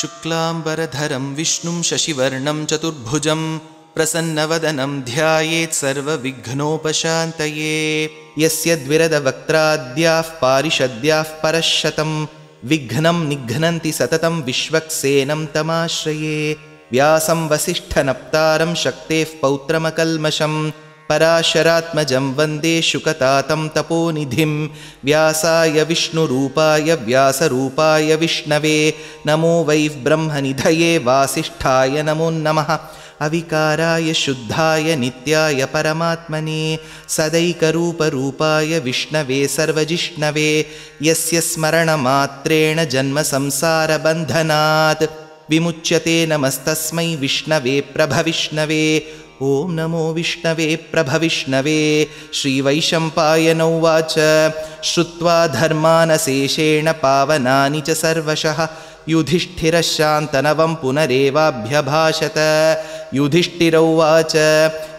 शुक्लाम्बरधरं विष्णुं शशिवर्णं चतुर्भुजं प्रसन्नवदनं ध्यायेत् सर्वविघ्नोपशान्तये। यस्य द्विरदवक्त्राद्याः पारिषद्याः परश्शतं विघ्नं निघ्नन्ति सततं विश्वक्सेनं तमाश्रये। व्यासं वसिष्ठनप्तारं शक्तेः पौत्रमकल्मषं पराशरात्मजं वन्दे शुकतातं तपोनिधिं। व्यासाय विष्णुरूपाय व्यासरूपाय विष्णवे नमो वै ब्रह्मनिधये वासिष्ठाय नमो नमः। अविकाराय शुद्धाय नित्याय परमात्मने सदैकरूपरूपाय विष्णवे सर्वजिष्णवे यस्य स्मरणमात्रेण जन्मसंसारबन्धनात् विमुच्यते। नमस्तस्मै विष्णवे प्रभविष्णवे। ॐ नमो विष्णवे प्रभविष्णवे। श्रीवैशम्पायन उवाच श्रुत्वा धर्मानशेषेण पावनानि च सर्वशः युधिष्ठिरः शान्तनवं पुनरेवाभ्यभाषत। युधिष्ठिर उवाच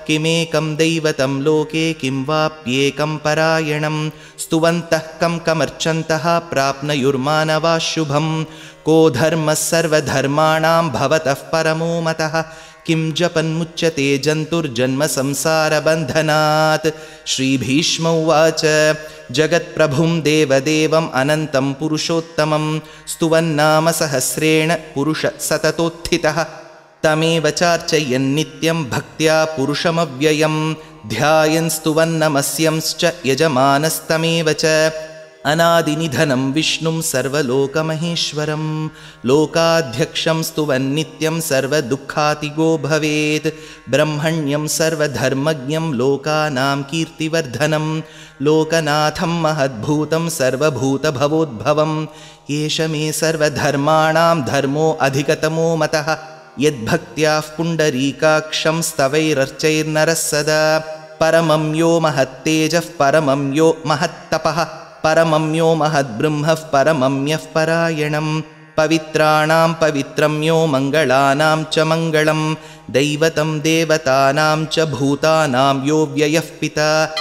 किमेकं दैवतं लोके किं वाप्येकं परायणं स्तुवन्तः कमर्चन्तः प्राप्नुयुर्मानवाः शुभं। को धर्मः सर्वधर्माणां भवतः परमो मतः किं जपन्मुच्यते जन्तुर्जन्मसंसारबन्धनात्। श्रीभीष्म उवाच जगत्प्रभुं देवदेवम् अनन्तं पुरुषोत्तमं स्तुवन्नाम सहस्रेण पुरुषः सततोत्थितः। तमेव चार्चयन्नित्यं भक्त्या पुरुषमव्ययं ध्यायन् स्तुवन्नमस्यंश्च यजमानस्तमेव च। अनादिनिधनं विष्णुं सर्वलोकमहेश्वरं लोकाध्यक्षं स्तुवन्नित्यं सर्वदुःखातिगो भवेत्। ब्रह्मण्यं सर्वधर्मज्ञं लोकानां कीर्तिवर्धनं लोकनाथं महद्भूतं सर्वभूतभवोद्भवं। एष मे सर्वधर्माणां धर्मो अधिकतमो मतः यद्भक्त्याः पुण्डरीकाक्षं स्तवैरर्चैर्नरः सदा। परमं यो महत्तेजः परमं यो महत्तपः परमं यो महद्ब्रह्मः परमं यः परायणं। पवित्राणां पवित्रं यो मङ्गलानां च मङ्गलं दैवतं देवतानां च भूतानां यो व्ययः पिता।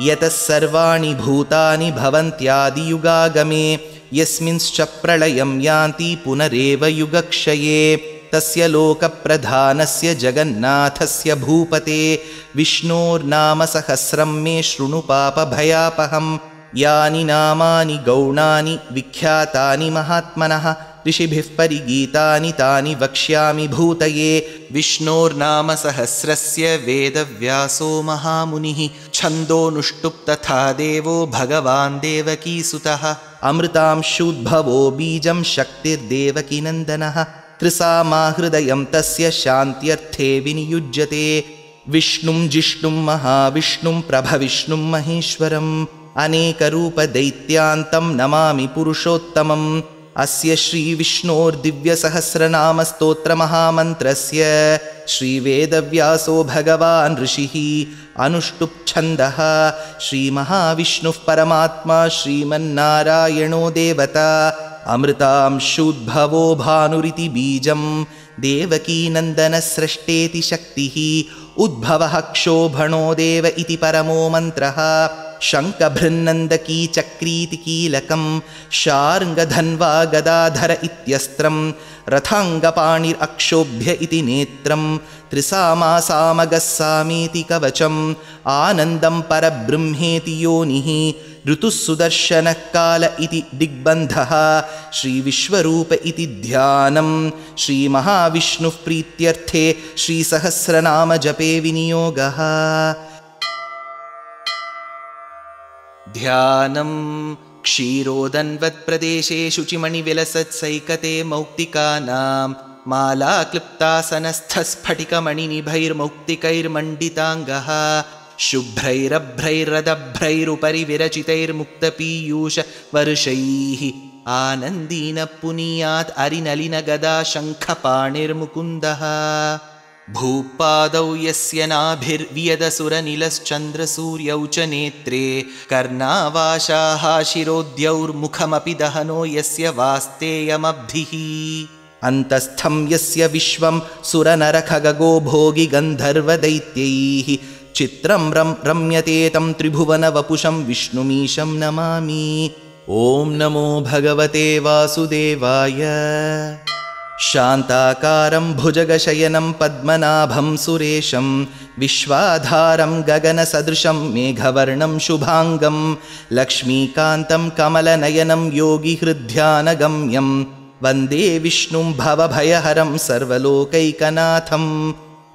यतः सर्वाणि भूतानि भवन्त्यादियुगागमे यस्मिंश्च प्रलयं यान्ति पुनरेव युगक्षये। तस्य लोकप्रधानस्य जगन्नाथस्य भूपते विष्णोर्नाम सहस्रं मे शृणु पापभयापहं। यानि नामानि गौणानि विख्यातानि महात्मनः ऋषिभिः परिगीतानि तानि वक्ष्यामि भूतये। विष्णोर्नाम सहस्रस्य वेदव्यासो महामुनिः छन्दोनुष्टुप् तथा देवो भगवान् देवकीसुतः। अमृतांशूद्भवो बीजं शक्तिर्देवकीनन्दनः त्रिसामाहृदयं तस्य शान्त्यर्थे विनियुज्यते। विष्णुं जिष्णुं महाविष्णुं प्रभविष्णुं महेश्वरम् अनेकरूपदैत्यान्तं नमामि पुरुषोत्तमम्। अस्य श्रीविष्णोर्दिव्यसहस्रनामस्तोत्रमहामन्त्रस्य श्रीवेदव्यासो भगवान् ऋषिः अनुष्टुप्छन्दः। श्रीमहाविष्णुः परमात्मा श्रीमन्नारायणो देवता अमृतांशूद्भवो भानुरिति बीजं देवकीनन्दनस्रष्टेति शक्तिः उद्भवः क्षोभणो देव इति परमो मन्त्रः। शङ्खभृन्नन्दकी चक्रीति कीलकं शार्ङ्गधन्वा गदाधर इत्यस्त्रं रथाङ्गपाणिरक्षोभ्य इति नेत्रं त्रिसामासामगस्सामीति कवचम् आनन्दं परब्रह्मेति योनिः ऋतुः सुदर्शनः काल इति दिग्बन्धः। श्रीविश्वरूप इति ध्यानं श्रीमहाविष्णुः प्रीत्यर्थे श्रीसहस्रनाम जपे विनियोगः। ध्यानं क्षीरोदन्वत्प्रदेशे शुचिमणिविलसत्सैकते मौक्तिकानां मालाक्लुप्तासनस्थस्फटिकमणिनिभैर्मौक्तिकैर्मण्डिताङ्गः शुभ्रैरभ्रैरदभ्रैरुपरि विरचितैर्मुक्तपीयूष वर्षैः आनन्दीन पुनीयात् अरिनलिनगदा शङ्खपाणिर्मुकुन्दः। भूपादौ यस्य नाभिर्वियदसुरनिलश्चन्द्रसूर्यौ च नेत्रे कर्णावाशाः शिरोद्यौर्मुखमपि दहनो यस्य वास्तेयमब्धिः। अन्तस्थं यस्य विश्वं सुरनरखगो भोगि गन्धर्वदैत्यैः चित्रं रम्यते तं त्रिभुवनवपुषं विष्णुमीशं नमामि। ॐ नमो भगवते वासुदेवाय। शान्ताकारं भुजगशयनं पद्मनाभं सुरेशं विश्वाधारं गगनसदृशं मेघवर्णं शुभाङ्गं लक्ष्मीकान्तं कमलनयनं योगिहृद्ध्यानगम्यं वन्दे विष्णुं भवभयहरं सर्वलोकैकनाथं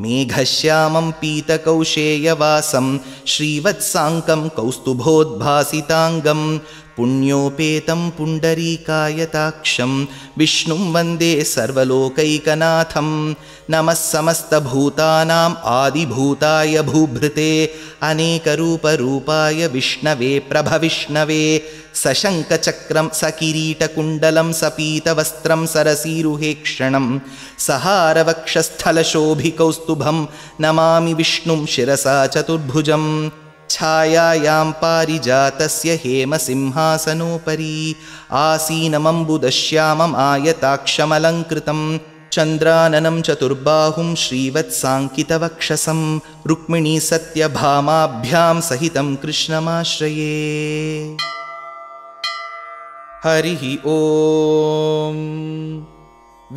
मेघश्यामं पीतकौशेयवासं श्रीवत्साङ्कं कौस्तुभोद्भासिताङ्गं पुण्योपेतं पुण्डरीकायताक्षं विष्णुं वन्दे सर्वलोकैकनाथं नमः समस्तभूतानाम् आदिभूताय भूभृते अनेकरूपरूपाय विष्णवे प्रभविष्णवे सशङ्खचक्रं सकिरीटकुण्डलं सपीतवस्त्रं सरसीरुहेक्षणं सहारवक्षस्थलशोभिकौस्तुभं नमामि विष्णुं शिरसा चतुर्भुजं छायायां पारिजातस्य हेमसिंहासनोपरि आसीनमम्बुदश्यामम् आयताक्षमलङ्कृतं चन्द्राननं चतुर्बाहुं श्रीवत्साङ्कितवक्षसं रुक्मिणी सत्यभामाभ्यां सहितं कृष्णमाश्रये। हरिः ॐ।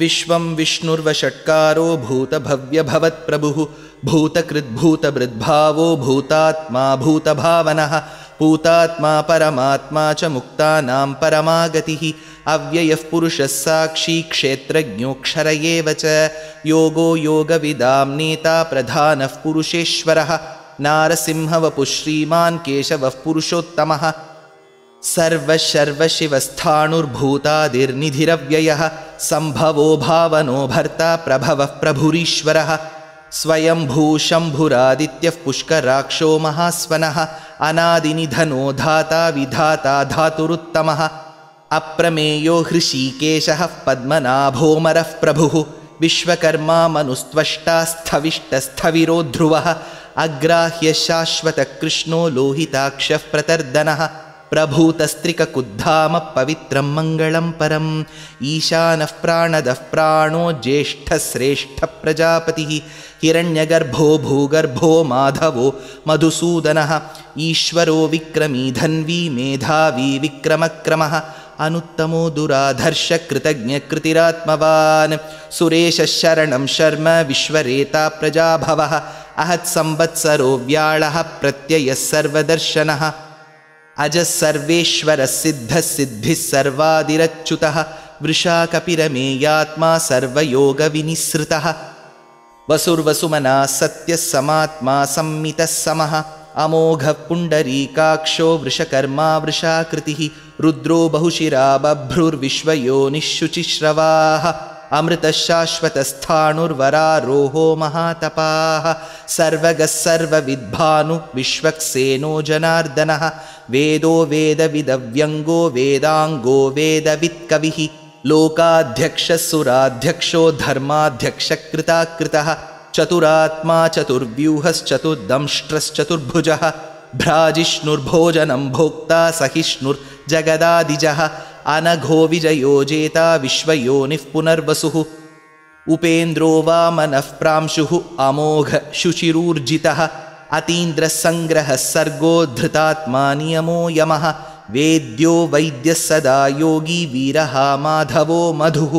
विश्वं विष्णुर्वषट्कारो भूतभव्यभवत्प्रभुः भूतकृद्भूतभृद्भावो भूतात्मा भूतभावनः भूतात्मा परमात्मा च मुक्तानां परमागतिः अव्ययः पुरुषः साक्षी क्षेत्रज्ञोऽक्षर एव च योगो योगविदां नेता प्रधानः पुरुषेश्वरः नारसिंहवपुः श्रीमान् केशवः पुरुषोत्तमः सर्वशर्वशिवस्थाणुर्भूतादिर्निधिरव्ययः सम्भवो भावनो भर्ता प्रभवः प्रभुरीश्वरः स्वयंभू शम्भुरादित्यः पुष्कराक्षो महास्वनः अनादिनिधनो धाता विधाता धातुरुत्तमः अप्रमेयो हृषीकेशः पद्मनाभोमरः प्रभुः विश्वकर्मा मनुस्त्वष्टा स्थविष्टस्थविरो ध्रुवः अग्राह्य शाश्वतकृष्णो लोहिताक्षः प्रतर्दनः प्रभूतस्त्रिककुद्धाम पवित्रं मङ्गलं परम् ईशानः प्राणदः प्राणो ज्येष्ठश्रेष्ठ प्रजापतिः हिरण्यगर्भो भूगर्भो माधवो मधुसूदनः ईश्वरो विक्रमी धन्वी मेधावी विक्रमक्रमः अनुत्तमो दुराधर्ष कृतज्ञकृतिरात्मवान् सुरेशः शरणं शर्म विश्वरेता प्रजाभवः अहत्संवत्सरो व्याळः प्रत्ययः सर्वदर्शनः अजः सर्वेश्वरः सिद्धः सिद्धिः सर्वादिरच्युतः वृषा कपिरमेयात्मा सर्वयोगविनिसृतः वसुर्वसुमनः सत्यः समात्मा संमितः समः अमोघः पुण्डरीकाक्षो वृषकर्मा वृषाकृतिः रुद्रो बहुशिरा बभ्रुर्विश्वयोनिः शुचिश्रवाः अमृतः शाश्वतस्थाणुर्वरारोहो महातपाः सर्वगः सर्वविद्भानु विश्वक्सेनो जनार्दनः वेदो वेदविदव्यङ्गो वेदाङ्गो वेदवित्कविः लोकाध्यक्षः सुराध्यक्षो धर्माध्यक्षकृताकृतः चतुरात्मा चतुर्व्यूहश्चतुर्दंष्ट्रश्चतुर्भुजः भ्राजिष्णुर्भोजनं भोक्ता सहिष्णुर्जगदादिजः अनघो विजयोजेता विश्वयोनिः पुनर्वसुः उपेन्द्रो वामनः प्रांशुः अमोघ शुचिरूर्जितः अतीन्द्रसङ्ग्रहः सर्गो धृतात्मा नियमो यमः वेद्यो वैद्यः सदा योगी वीरः माधवो मधुः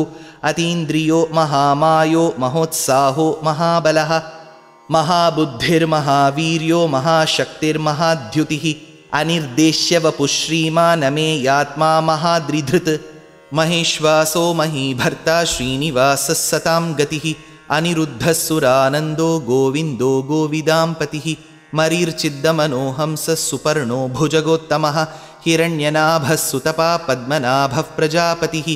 अतीन्द्रियो महामायो महोत्साहो महाबलः महाबुद्धिर्महावीर्यो महाशक्तिर्महाद्युतिः अनिर्देश्य वपुः श्रीमानमेयात्मा महाद्रिधृत् महेश्वासो महीभर्ता श्रीनिवासः सतां गतिः अनिरुद्धः सुरानन्दो गोविन्दो गोविदाम्पतिः मरीर्चिद्दमनोहंसः सुपर्णो भुजगोत्तमः हिरण्यनाभः सुतपा पद्मनाभः प्रजापतिः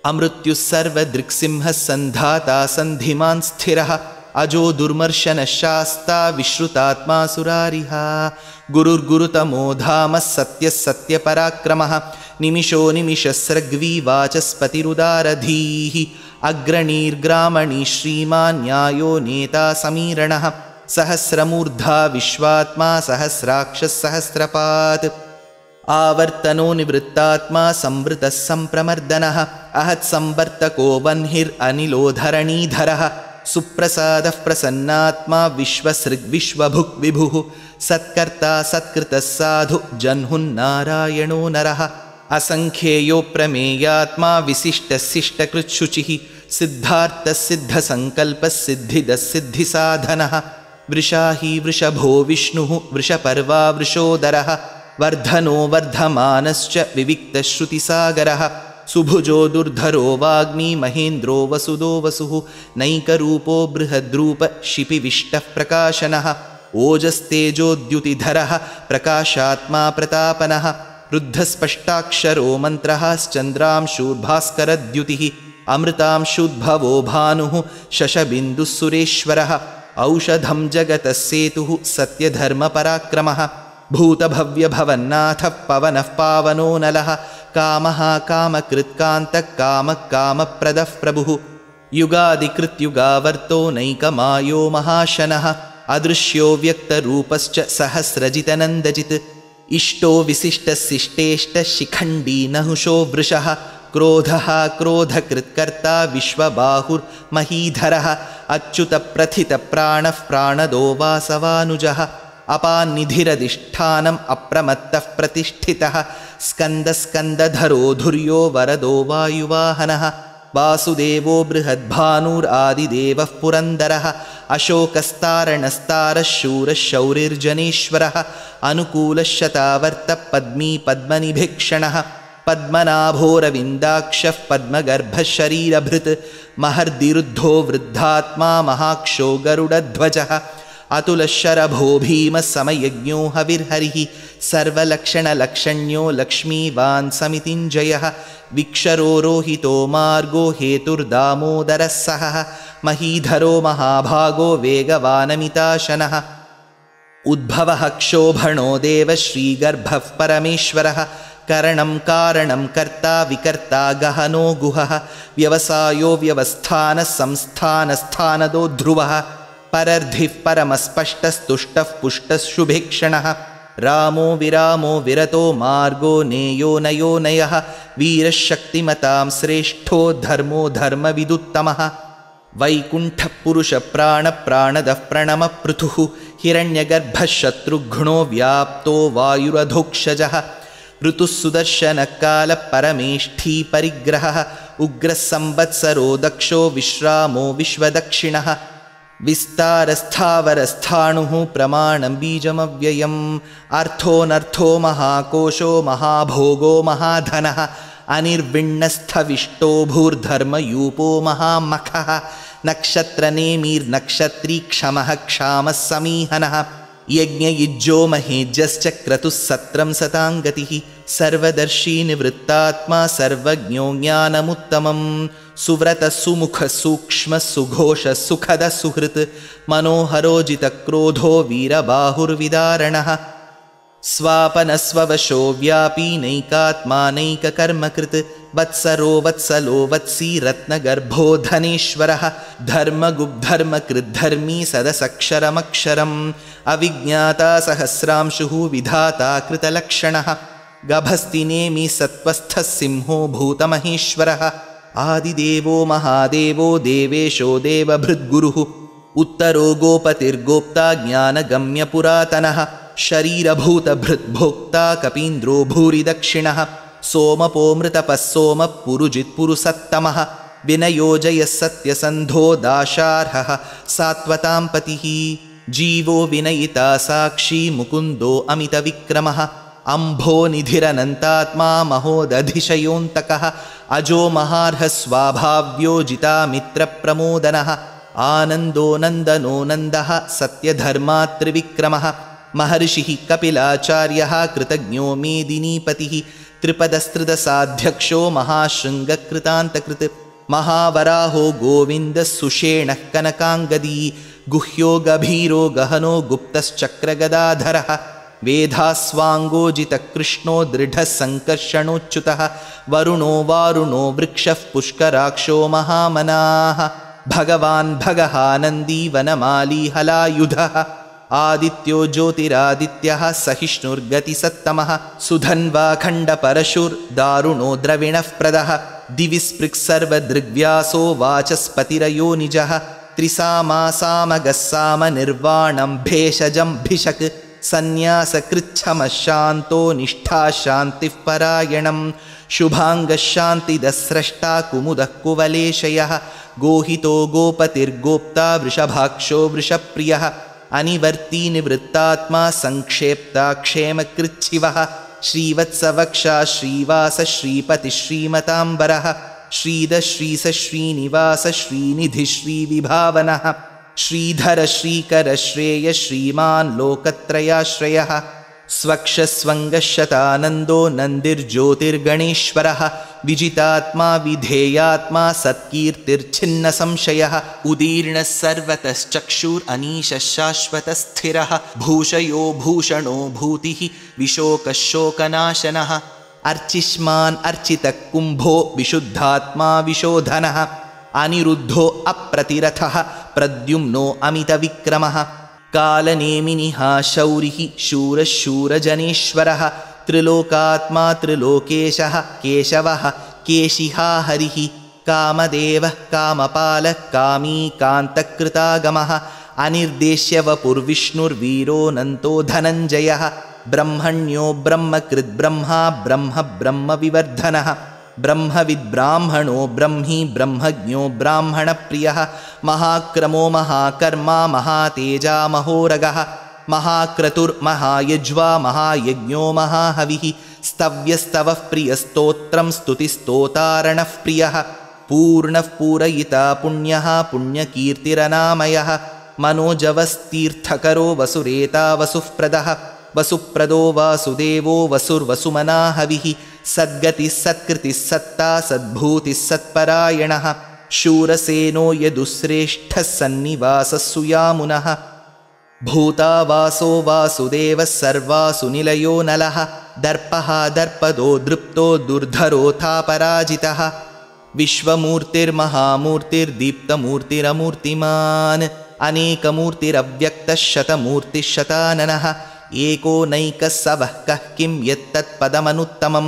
अमृत्युः सर्वदृक्सिंहः सन्धाता सन्धिमान् स्थिरः अजो दुर्मर्शनः शास्ता विश्रुतात्मा सुरारिः गुरुर्गुरुतमो धामः सत्यः सत्यपराक्रमः निमिषो निमिषस्रग्वी वाचस्पतिरुदारधीः अग्रणीर्ग्रामणी श्रीमान् न्यायो नेता समीरणः सहस्रमूर्धा विश्वात्मा सहस्राक्षः सहस्रपात् आवर्तनो निवृत्तात्मा संवृतः सम्प्रमर्दनः अहत्संवर्तको वह्निरनिलोधरणीधरः सुप्रसादः प्रसन्नात्मा विश्वसृग्विश्वभुक् विभुः सत्कर्ता सत्कृतः साधु जह्नुन्नारायणो नरः असङ्ख्येयो प्रमेयात्मा विशिष्टशिष्टकृच्छुचिः सिद्धार्थसिद्धसङ्कल्पसिद्धिदसिद्धिसाधनः वृषाही वृषभो विष्णुः वृषपर्वा वृषोदरः वर्धनो वर्धमानश्च विविक्तश्रुतिसागरः सुभुजो दुर्धरो वाग्मी महेन्द्रो वसुदो वसुः नैकरूपो बृहद्रूप शिपिविष्टः प्रकाशनः ओजस्तेजोद्युतिधरः प्रकाशात्मा प्रतापनः रुद्धस्पष्टाक्षरो मन्त्रः श्चन्द्रांशूर्भास्करद्युतिः अमृतांशुद्भवो भानुः शशबिन्दुः सुरेश्वरः औषधं जगतः सेतुः सत्यधर्मपराक्रमः भूतभव्यभवन्नाथः पवनः पावनो नलः कामः कामकृत्कान्तः कामः कामप्रदः प्रभुः युगादिकृत्युगावर्तो नैकमायो महाशनः अदृश्यो व्यक्तरूपश्च सहस्रजितनन्दजित् इष्टो विशिष्टशिष्टेष्टशिखण्डी नहुषो वृषः क्रोधः क्रोधकृत्कर्ता विश्वबाहुर्महीधरः अच्युतप्रथितप्राणः प्राणदो वासवानुजः अपान्निधिरधिष्ठानम् अप्रमत्तः प्रतिष्ठितः स्कन्दस्कन्दधरो धुर्यो वरदो वायुवाहनः वासुदेवो बृहद्भानुरादिदेवः पुरन्दरः अशोकस्तारणस्तारः शूरः शौरिर्जनेश्वरः अनुकूलः शतावर्तः पद्मी पद्मनिभीक्षणः पद्मनाभोरविन्दाक्षः पद्मगर्भः शरीरभृत् महर्दिरुद्धो वृद्धात्मा महाक्षो गरुडध्वजः अतुलशरभो भीमः समयज्ञो हविर्हरिः सर्वलक्षणलक्षण्यो लक्ष्मीवान् समितिञ्जयः विक्षरो रोहितो मार्गो हेतुर्दामोदरः सहः महीधरो महाभागो वेगवानमिताशनः उद्भवः क्षोभणो देवः श्रीगर्भः परमेश्वरः करणं कारणं कर्ता विकर्ता गहनो गुहः व्यवसायो व्यवस्थानः संस्थानस्थानदो ध्रुवः परर्धिः परमस्पष्टस्तुष्टः पुष्टः शुभेक्षणः रामो विरामो विरतो मार्गो नेयो नयो नयः वीरः शक्तिमतां श्रेष्ठो धर्मो धर्मविदुत्तमः वैकुण्ठः पुरुषप्राणप्राणदः प्रणमपृथुः हिरण्यगर्भः शत्रुघ्नो व्याप्तो वायुरधोक्षजः ऋतुः सुदर्शनकालः परमेष्ठी परिग्रहः उग्रः संवत्सरो दक्षो विश्रामो विश्वदक्षिणः विस्तारस्थावरस्थाणुः प्रमाणं बीजमव्ययम् अर्थोऽनर्थो महाकोशो महाभोगो महाधनः अनिर्विण्णस्थविष्टो भूर्धर्मयूपो महामखः नक्षत्रनेमिर्नक्षत्री क्षमः क्षामः समीहनः यज्ञयुज्यो महेज्यश्च क्रतुः सत्रं सताङ्गतिः सर्वदर्शी निवृत्तात्मा सर्वज्ञो ज्ञानमुत्तमं सुव्रतः सुमुखः सूक्ष्मः सुघोषः सुखदः सुहृत् मनोहरोजितक्रोधो वीरबाहुर्विदारणः स्वापनस्ववशो व्यापी नैकात्मा नैककर्मकृत् वत्सरो वत्सलो वत्सी रत्नगर्भो धनेश्वरः धर्मगुब्धर्मकृद्धर्मी सदसक्षरमक्षरम् अविज्ञाता सहस्रांशुः विधाता कृतलक्षणः गभस्तिनेमि सत्वस्थः सिंहो भूतमहेश्वरः आदिदेवो महादेवो देवेशो देवभृद्गुरुः उत्तरो गोपतिर्गोप्ता ज्ञानगम्यपुरातनः शरीरभूतभृद्भोक्ता कपीन्द्रो भूरि दक्षिणः सोमपोमृतपः सोमः पुरुजित्पुरुसत्तमः विनयोजयः सत्यसन्धो दाशार्हः सात्वतां पतिः जीवो विनयिता साक्षी मुकुन्दो अमितविक्रमः अम्भो निधिरनन्तात्मा महोदधिशयोऽन्तकः अजो महार्हः स्वाभाव्यो जितामित्रप्रमोदनः आनन्दो नन्दनो नन्दः सत्यधर्मात्रिविक्रमः महर्षिः कपिलाचार्यः कृतज्ञो मेदिनीपतिः त्रिपदस्त्रिदशाध्यक्षो महाशृङ्गकृतान्तकृत् महावराहो गोविन्दः सुषेणः कनकाङ्गदी गुह्यो गभीरो गहनो गुप्तश्चक्रगदाधरः वेधास्वाङ्गोजितकृष्णो दृढः सङ्कर्षणोच्युतः वरुणो वारुणो वृक्षः पुष्कराक्षो महामनाः भगवान् भगहानन्दी वनमाली हलायुधः आदित्यो ज्योतिरादित्यः सहिष्णुर्गतिसत्तमः सुधन्वाखण्डपरशुर्दारुणो द्रविणः प्रदः दिवि स्पृक्सर्वदृग्व्यासो वाचस्पतिरयो निजः त्रिसामासामगस्सामनिर्वाणं भेषजं भिषक् सन्न्यासकृच्छमः शान्तो निष्ठा शान्तिः परायणं शुभाङ्गशान्तिदस्रष्टा कुमुदः कुवलेशयः गोहितो गोपतिर्गोप्ता वृषभाक्षो वृषप्रियः अनिवर्ती निवृत्तात्मा संक्षेप्ता क्षेमकृच्छिवः श्रीवत्सवक्षा श्रीवास श्रीपति श्रीमताम्बरः श्रीद श्रीस श्रीनिवास श्रीनिधि श्रीविभावनः श्रीधर श्रीकर श्रेय श्रीमान् लोकत्रयाश्रयः स्वक्षस्वङ्गशतानन्दो नन्दिर्ज्योतिर्गणेश्वरः विजितात्मा विधेयात्मा सत्कीर्तिर्छिन्नसंशयः उदीर्णः सर्वतश्चक्षुरनीशः शाश्वतस्थिरः भूषयो भूषणो भूतिः विशोकः शोकनाशनः अर्चिष्मान् अर्चितः कुम्भो विशुद्धात्मा विशोधनः अनिरुद्धो अप्रतिरथः प्रद्युम्नो अमितविक्रमः कालनेमिनिः शौरिः शूरः शूरजनेश्वरः त्रिलोकात्मा त्रिलोकेशः केशवः केशिहा हरिः कामदेवः कामपालः कामी कान्तकृतागमः अनिर्देश्य वपुर्विष्णुर्वीरोऽनन्तो धनञ्जयः ब्रह्मण्यो ब्रह्मकृद्ब्रह्मा ब्रह्म ब्रह्मविवर्धनः ब्रह्मविद्ब्राह्मणो ब्रह्मी ब्रह्मज्ञो ब्राह्मणप्रियः महाक्रमो महाकर्मा महातेजा महोरगः महाक्रतुर्महायज्वा महायज्ञो महाहविः स्तव्यस्तवः प्रियस्तोत्रं स्तुतिस्तोतारणः प्रियः पूर्णः पूरयिता पुण्यः पुण्यकीर्तिरनामयः मनोजवस्तीर्थकरो वसुरेता वसुःप्रदः वसुप्रदो वासुदेवो वसुर्वसुमना हविः सद्गतिः सत्कृतिः सत्ता सद्भूतिः सत्परायणः शूरसेनो यदुश्रेष्ठः सन्निवासः सुयामुनः भूतावासो वासुदेवः सर्वासु निलयो नलः दर्पः दर्पदो दृप्तो दुर्धरोऽथापराजितः विश्वमूर्तिर्महामूर्तिर्दीप्तमूर्तिरमूर्तिमान् अनेकमूर्तिरव्यक्तः शतमूर्तिः शताननः एको नैकः सवः कः किं यत्तत्पदमनुत्तमं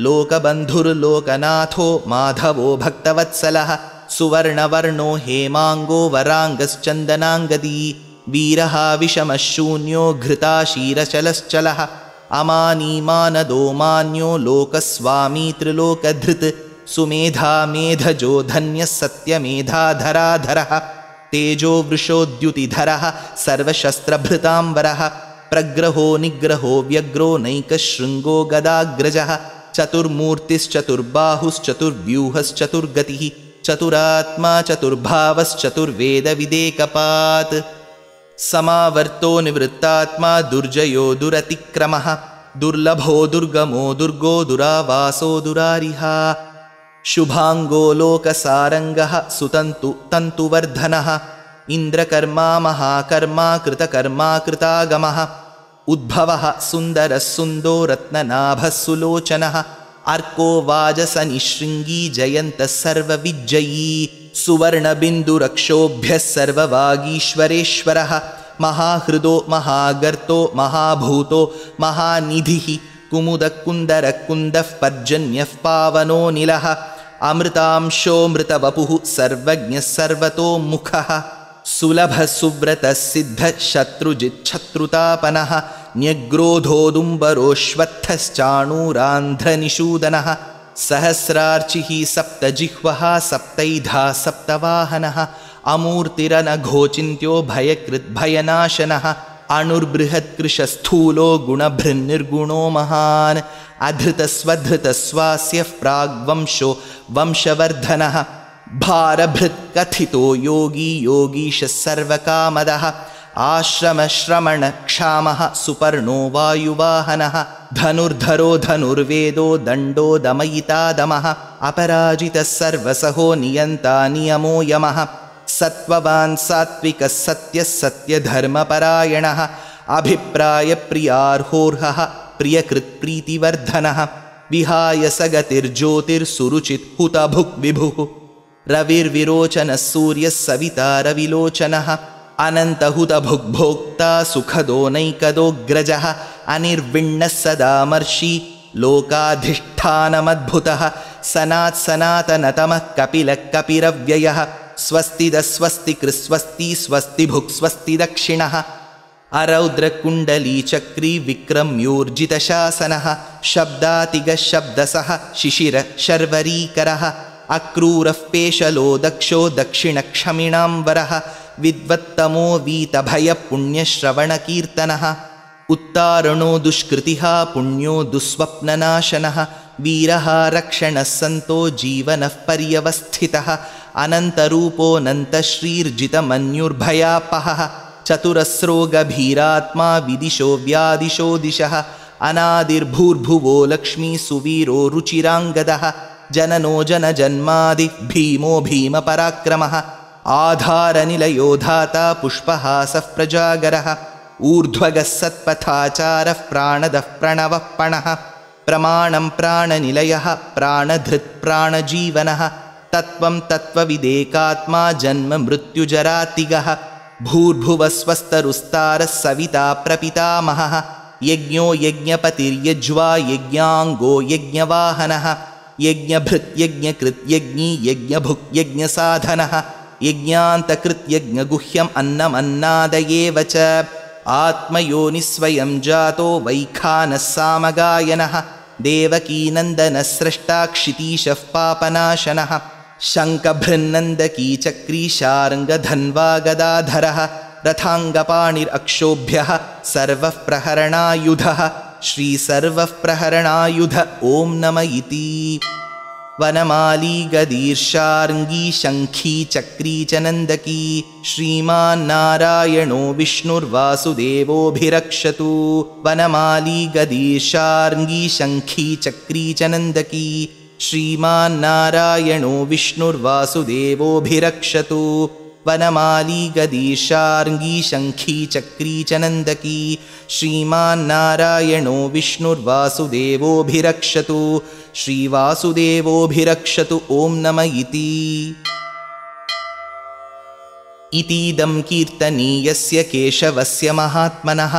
लोकबन्धुर्लोकनाथो माधवो भक्तवत्सलः सुवर्णवर्णो हेमाङ्गो वराङ्गश्चन्दनाङ्गदी वीरः विषमः शून्यो घृताशीरचलश्चलः अमानीमानदो मान्यो लोकस्वामी त्रिलोकधृत् सुमेधा मेधजो धन्यः सत्यमेधाधराधरः तेजो वृषोद्युतिधरः सर्वशस्त्रभृताम्बरः प्रग्रहो निग्रहो व्यग्रो नैकशृङ्गो गदाग्रजः चतुर्मूर्तिश्चतुर्बाहुश्चतुर्व्यूहश्चतुर्गतिः चतुरात्मा चतुर्भावश्चतुर्वेदविदेकपात् समावर्तो निवृत्तात्मा दुर्जयो दुरतिक्रमः दुर्लभो दुर्गमो दुर्गो दुरावासो दुरारिहा शुभाङ्गो लोकसारङ्गः सुतन्तु तन्तुवर्धनः इन्द्रकर्मा महाकर्मा कृतकर्मा कृतागमः उद्भवः सुन्दरः सुन्दो रत्ननाभः सुलोचनः अर्को वाजसनिशृङ्गी जयन्तः सर्वविज्जयी सुवर्णबिन्दुरक्षोभ्यः सर्ववागीश्वरेश्वरः महाहृदो महागर्तो महाभूतो महानिधिः कुमुदकुन्दरकुन्दः पर्जन्यः पावनो निलः अमृतांशोऽमृतवपुः सर्वज्ञः सर्वतोमुखः सुलभः सुव्रतः सिद्धः शत्रुजिच्छत्रुतापनः न्यग्रोधोदुम्बरोऽश्वत्थश्चाणूरान्ध्रनिषूदनः सहस्रार्चिः सप्तजिह्वः सप्तैधा सप्तवाहनः अमूर्तिरनघोचिन्त्यो भयकृद्भयनाशनः अणुर्बृहत्कृशस्थूलो गुणभृन्निर्गुणो महान् अधृतस्वधृतस्वास्यः प्राग्वंशो वंशवर्धनः भारभृत्कथितो योगी योगीशः सर्वकामदः आश्रमश्रमणक्षामः सुपर्णो वायुवाहनः धनुर्धरो धनुर्वेदो दण्डो दमयितादमः अपराजितः सर्वसहो नियन्ता नियमो यमः सत्त्ववान् सात्विकः सत्यः सत्यधर्मपरायणः अभिप्रायप्रियार्होर्हः प्रियकृत्प्रीतिवर्धनः विहाय सगतिर्ज्योतिर्सुरुचित् हुतभुक् विभुः रविर्विरोचनः सूर्यः सविता रविलोचनः अनन्तहुतभुग्भोक्ता सुखदो नैकदोऽग्रजः अनिर्विण्णः सदामर्षि लोकाधिष्ठानमद्भुतः सनात्सनातनतमः कपिलः कपिरव्ययः स्वस्तिदस्वस्ति कृस्वस्ति स्वस्ति भुक् स्वस्ति दक्षिणः अरौद्रकुण्डलीचक्री विक्रम्योर्जितशासनः शब्दातिगशब्दसः शिशिरशर्वरीकरः अक्रूरः पेशलो दक्षो दक्षिणक्षमिणाम्बरः विद्वत्तमो वीतभयपुण्यश्रवणकीर्तनः उत्तारणो दुष्कृतिः पुण्यो दुःस्वप्ननाशनः वीरः रक्षणः सन्तो जीवनः पर्यवस्थितः अनन्तरूपोऽनन्तश्रीर्जितमन्युर्भयापहः चतुरस्रो गभीरात्मा विदिशो व्यादिशो दिशः अनादिर्भूर्भुवो लक्ष्मी सुवीरो रुचिराङ्गदः जननो जनजन्मादि भीमो भीमपराक्रमः आधारनिलयो धाता पुष्पहासः प्रजागरः ऊर्ध्वगः सत्पथाचारः प्राणदः प्रणवः पणः प्रमाणं प्राणनिलयः प्राणधृत् प्राणजीवनः तत्त्वं तत्त्वविदेकात्मा जन्म मृत्युजरातिगः भूर्भुवस्वस्तरुस्तारः सविता प्रपितामहः यज्ञो यज्ञपतिर्यज्वा यज्ञाङ्गो यज्ञवाहनः यज्ञभृत् यज्ञकृत् यज्ञी यज्ञभुक् यज्ञसाधनः यज्ञान्तकृत् यज्ञगुह्यम् अन्नमन्नादयेव च आत्मयोनिस्वयं जातो वैखानः सामगायनः देवकीनन्दनः स्रष्टा क्षितीशः पापनाशनः शङ्खभृन्नन्दकी चक्री शार्ङ्गधन्वा गदाधरः रथाङ्गपाणिरक्षोभ्यः सर्वः प्रहरणायुधः श्रीसर्वः प्रहरणायुध ॐ नम इति वनमाली गदीर्षार्ङ्गी शङ्खी चक्री च नन्दकी श्रीमान्नारायणो विष्णुर्वासुदेवोऽभिरक्षतु वनमाली गदीर्षार्ङ्गी शङ्खी चक्री च नन्दकी श्रीमान्नारायणो विष्णुर्वासुदेवोऽभिरक्षतु वनमाली गदीर्षार्ङ्गी शङ्खी चक्री च नन्दकी श्रीमान्नारायणो विष्णुर्वासुदेवोऽभिरक्षतु श्रीवासुदेवोऽभिरक्षतु ॐ नम इति इतीदं कीर्तनीयस्य केशवस्य महात्मनः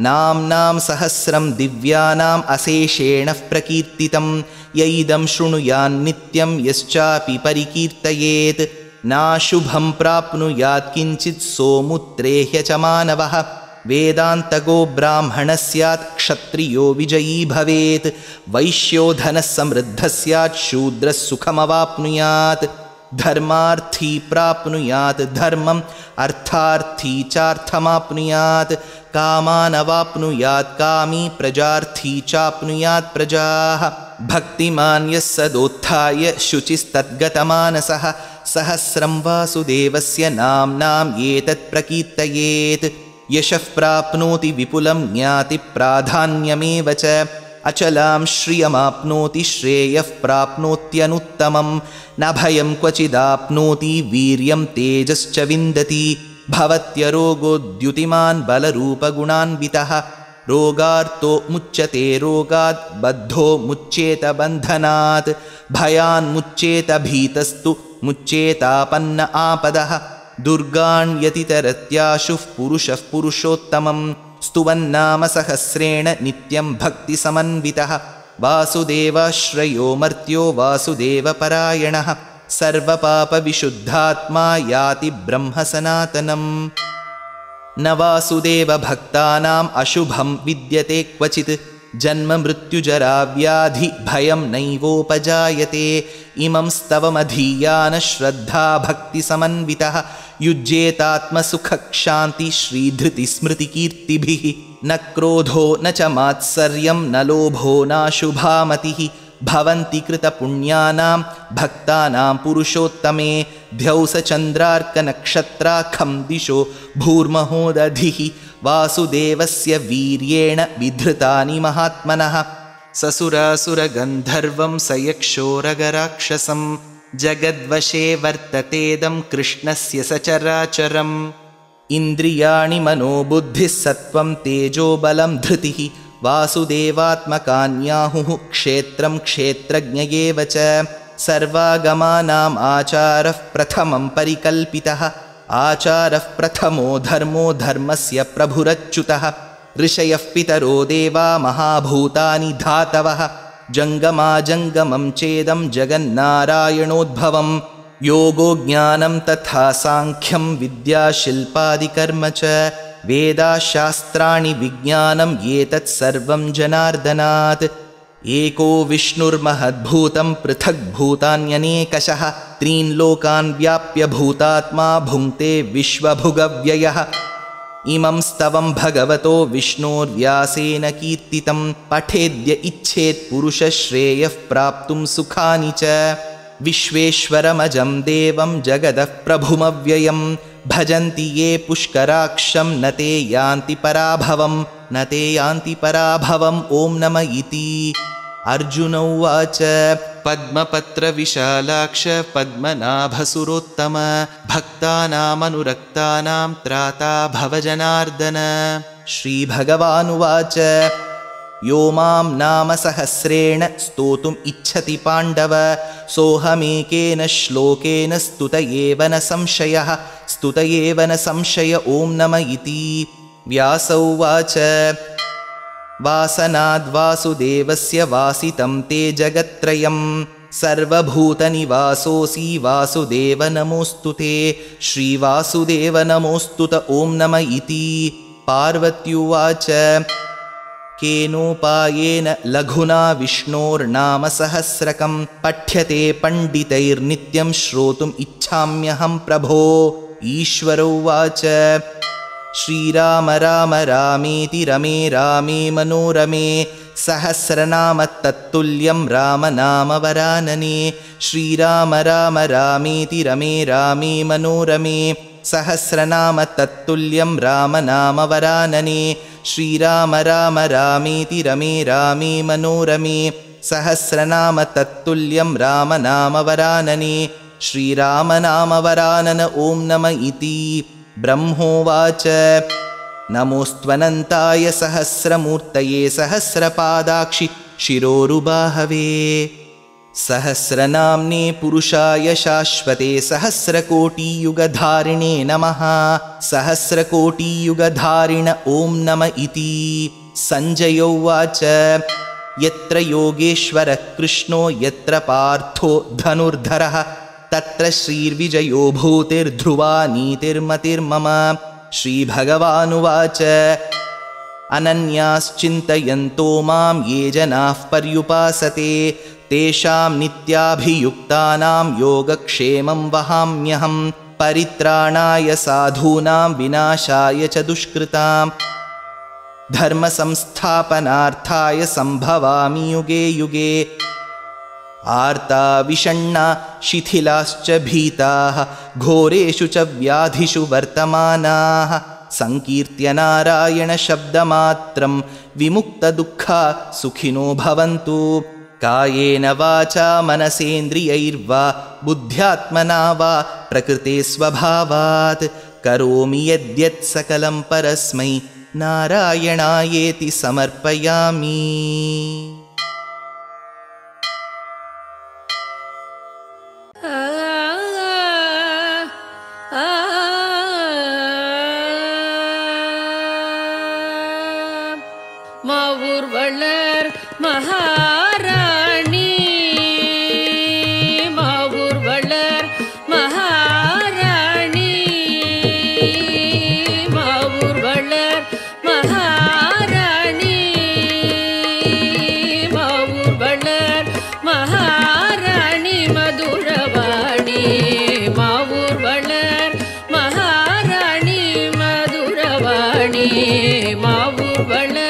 नाम्नां सहस्रं दिव्यानाम् अशेषेण प्रकीर्तितं य इदं शृणुयान्नित्यं यश्चापि परिकीर्तयेत् नाशुभं प्राप्नुयात् किञ्चित् सोमुत्रेह्य च मानवः वेदान्तगो ब्राह्मणः स्यात् क्षत्रियो विजयी भवेत् वैश्यो धनः समृद्धः स्यात् शूद्रः सुखमवाप्नुयात् धर्मार्थी प्राप्नुयात् धर्मम् अर्थार्थी चार्थमाप्नुयात् कामानवाप्नुयात् कामी प्रजार्थी चाप्नुयात् प्रजाः भक्तिमान् यः सदोत्थाय शुचिस्तद्गतमानसः सहस्रं वासुदेवस्य नाम्नाम् एतत् प्रकीर्तयेत् यशः प्राप्नोति विपुलं ज्ञाति प्राधान्यमेव च अचलां श्रियमाप्नोति श्रेयः प्राप्नोत्यनुत्तमं न भयं क्वचिदाप्नोति वीर्यं तेजश्च विन्दति भवत्यरोगोद्युतिमान् बलरूपगुणान्वितः रोगार्तो मुच्यते रोगात् बद्धो मुच्येत बन्धनात् भयान्मुच्येत भीतस्तु मुच्येतापन्न आपदः दुर्गाण्यतितरत्याशुः पुरुषः पुरुषोत्तमं स्तुवन्नाम सहस्रेण नित्यं भक्तिसमन्वितः वासुदेवाश्रयो मर्त्यो वासुदेवपरायणः सर्वपापविशुद्धात्मा याति ब्रह्म सनातनम् न वासुदेवभक्तानाम् अशुभं विद्यते क्वचित् जन्म मृत्युजरा व्याधि भयं नैवोपजायते इमं स्तवमधीयान श्रद्धा भक्तिसमन्वितः युज्येतात्मसुखक्षान्ति श्रीधृतिस्मृतिकीर्तिभिः न क्रोधो न च मात्सर्यं न लोभो नाशुभामतिः भवन्ति कृतपुण्यानां भक्तानां पुरुषोत्तमे ध्यौसचन्द्रार्कनक्षत्राखं दिशो भूर्महोदधिः वासुदेवस्य वीर्येण विधृतानि महात्मनः ससुरासुरगन्धर्वं सयक्षोरगराक्षसं जगद्वशे वर्ततेदं कृष्णस्य सचराचरम् इन्द्रियाणि मनोबुद्धिः सत्त्वं तेजोबलं धृतिः वासुदेवात्मकान्याहुः क्षेत्रं क्षेत्रज्ञ एव च सर्वागमानाम् आचारः प्रथमं परिकल्पितः आचारः प्रथमो धर्मो धर्मस्य प्रभुरच्युतः ऋषयः पितरो देवा महाभूतानि धातवः जङ्गमाजङ्गमं चेदं जगन्नारायणोद्भवं योगो ज्ञानं तथा साङ्ख्यं विद्याशिल्पादिकर्म च वेदाशास्त्राणि विज्ञानं एतत् सर्वं जनार्दनात् एको विष्णुर्महद्भूतं पृथग्भूतान्यनेकशः त्रीन् लोकान् व्याप्य भूतात्मा भुङ्क्ते विश्वभुगव्ययः इमं स्तवं भगवतो विष्णोर्व्यासेन कीर्तितं पठेद्य इच्छेत् पुरुषश्रेयः प्राप्तुं सुखानि च विश्वेश्वरमजं देवं जगदः प्रभुमव्ययं भजन्ति ये पुष्कराक्षं न ते यान्ति पराभवम् ॐ नम इति अर्जुन उवाच पद्मपत्रविशालाक्ष पद्मनाभसुरोत्तम भक्तानामनुरक्तानां त्राता भव जनार्दन श्रीभगवानुवाच यो मां नाम सहस्रेण स्तोतुम् इच्छति पाण्डव सोऽहमेकेन श्लोकेन स्तुत एव न संशय ॐ नम इति व्यास उवाच वासनाद्वासुदेवस्य वासितं ते जगत्त्रयं सर्वभूतनिवासोऽसि वासुदेव नमोऽस्तु ते श्रीवासुदेव नमोऽस्तुत ॐ नम इति पार्वत्युवाच केनोपायेन लघुना विष्णोर्नाम सहस्रकं पठ्यते पण्डितैर्नित्यं श्रोतुम् इच्छाम्यहं प्रभो ईश्वर उवाच श्रीराम राम रामेति रमे रामे मनोरमे सहस्रनाम तत्तुल्यं राम नाम वरानने श्रीराम राम रामेति रमे रामे मनोरमे सहस्रनाम तत्तुल्यं राम नाम वरानने श्रीराम राम रामेति रमे रामे मनोरमे सहस्रनाम तत्तुल्यं राम नाम वरानने श्रीराम नाम वरानन ॐ नम इति ब्रह्मोवाच नमोऽस्त्वनन्ताय सहस्रमूर्तये सहस्रपादाक्षि शिरोरुबाहवे सहस्रनाम्ने पुरुषाय शाश्वते सहस्रकोटियुगधारिणे नमः सहस्रकोटियुगधारिण ॐ नम इति सञ्जय उवाच यत्र योगेश्वरः कृष्णो यत्र पार्थो धनुर्धरः तत्र श्रीर्विजयो भूतिर्ध्रुवा नीतिर्मतिर्मम श्रीभगवानुवाच अनन्याश्चिन्तयन्तो मां ये जनाः पर्युपासते तेषां नित्याभियुक्तानां योगक्षेमं वहाम्यहं परित्राणाय साधूनां विनाशाय च दुष्कृतां धर्मसंस्थापनार्थाय सम्भवामि युगे युगे आर्ता विषण्णा शिथिलाश्च भीताः घोरेषु च व्याधिषु वर्तमानाः संकीर्त्य नारायणशब्दमात्रं विमुक्तदुःखा सुखिनो भवन्तु कायेन वाचा मनसेन्द्रियैर्वा बुद्ध्यात्मना वा प्रकृते स्वभावात् करोमि यद्यत् सकलं परस्मै नारायणायेति समर्पयामि। மாவூர்வளர் மகாராணி மாவூர்வளர் மகாராணி மாவூர்வளர் மகாராணி மாவூர்வளர் மகாராணி மதுரவாணி மாவூர்வளர் மகாராணி மதுரவாணி மாவூர்வளர்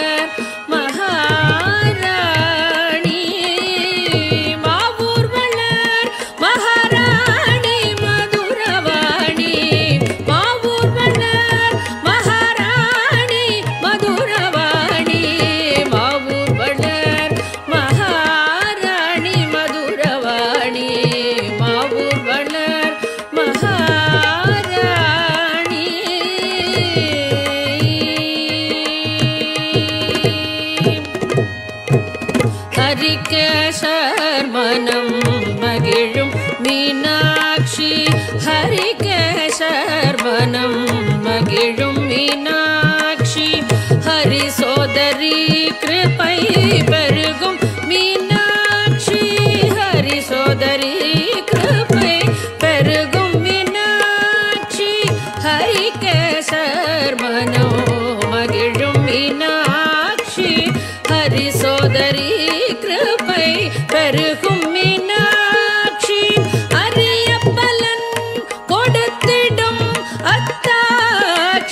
ஹரிகேசர்மனம் மகிழும் மீனாட்சி ஹரிகேசர்மனம் மகிழும் மீனாட்சி ஹரி சோதரி கிருபை பெருகும் மீனாட்சி ஹரி சோதரி கிருபை பெருகும் மீனாட்சி ஹரிகேசர்மனம்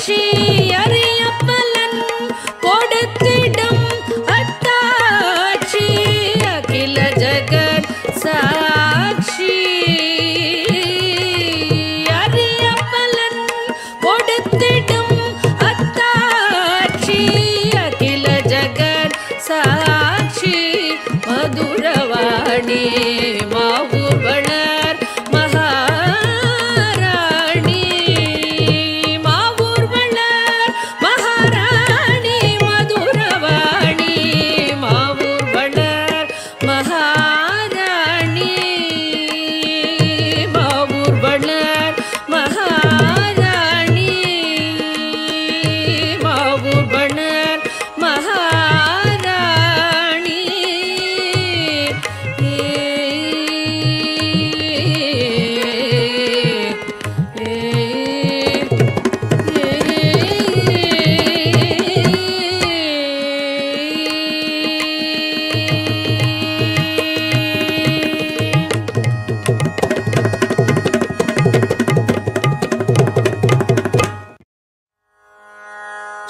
சாட்சி அறியப்பலன் கொடுத்திடும் அத்தாட்சி அகில ஜகத் சாட்சி அறியப்பலன் கொடுத்திடும் அத்தாட்சி அகில ஜகத் சாட்சி மதுரவாணி மாவூர் வளர் மகாராணி மாவூர் வளர் மகாராணி மதுரவாணி மாவூர் வளர் மகாராணி மாவூர் வளர் மகாராணி மாவூர் வளர் மகாராணி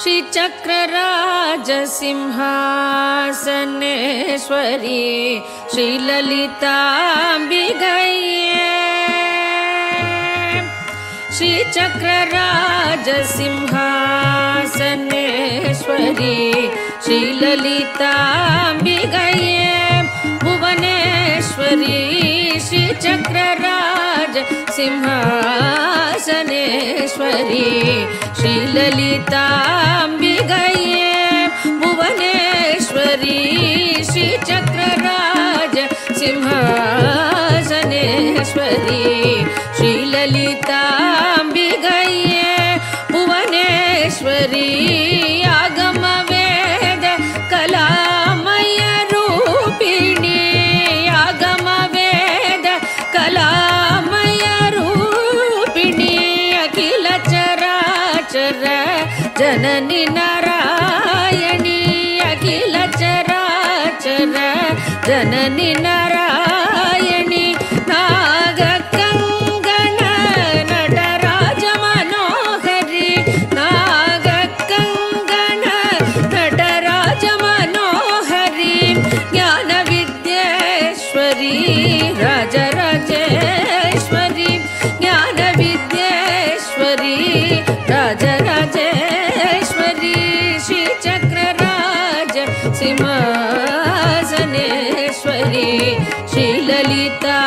श्री चक्रराज सिंहासनेश्वरी श्री ललिताम्बिकये श्री चक्रराज सिंहासनेश्वरी श्री ललिताम्बिकये भुवनेश्वरी श्री चक्रराज सिंहासनेश्वरी श्री ललिताम्बिकये भुवनेश्वरी श्री चक्रराज सिंहासनेश्वरी श्री ललिताम्बिकये भुवनेश्वरी आगम वेद कलामय रूपिणी आगम वेद कलामय रूपिणी अखिल चराचर जननी नारायणी अखिल चराचर जननी नारायणी नागकङ्गण नटराज मनोहरी नागकङ्गण नटराज मनोहरी ज्ञान विद्येश्वरी राजराजेश्वरी ज्ञान विद्येश्वरी राजराजेश्वरी श्री चक्रराज सिंहासनेश्वरी श्री ललिता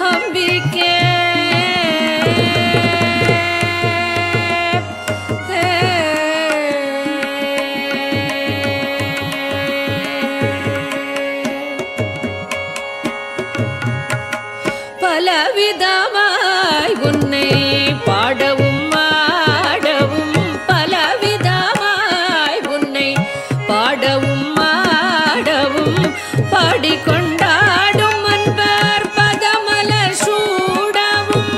अंबिके பலவிதமாய் உன்னை பாடவும் ஆடவும் பலவிதமாய் உன்னை பாடவும் ஆடவும் பாடிக்கொண்டாடும் அன்பர் பதமலர் சூடவும்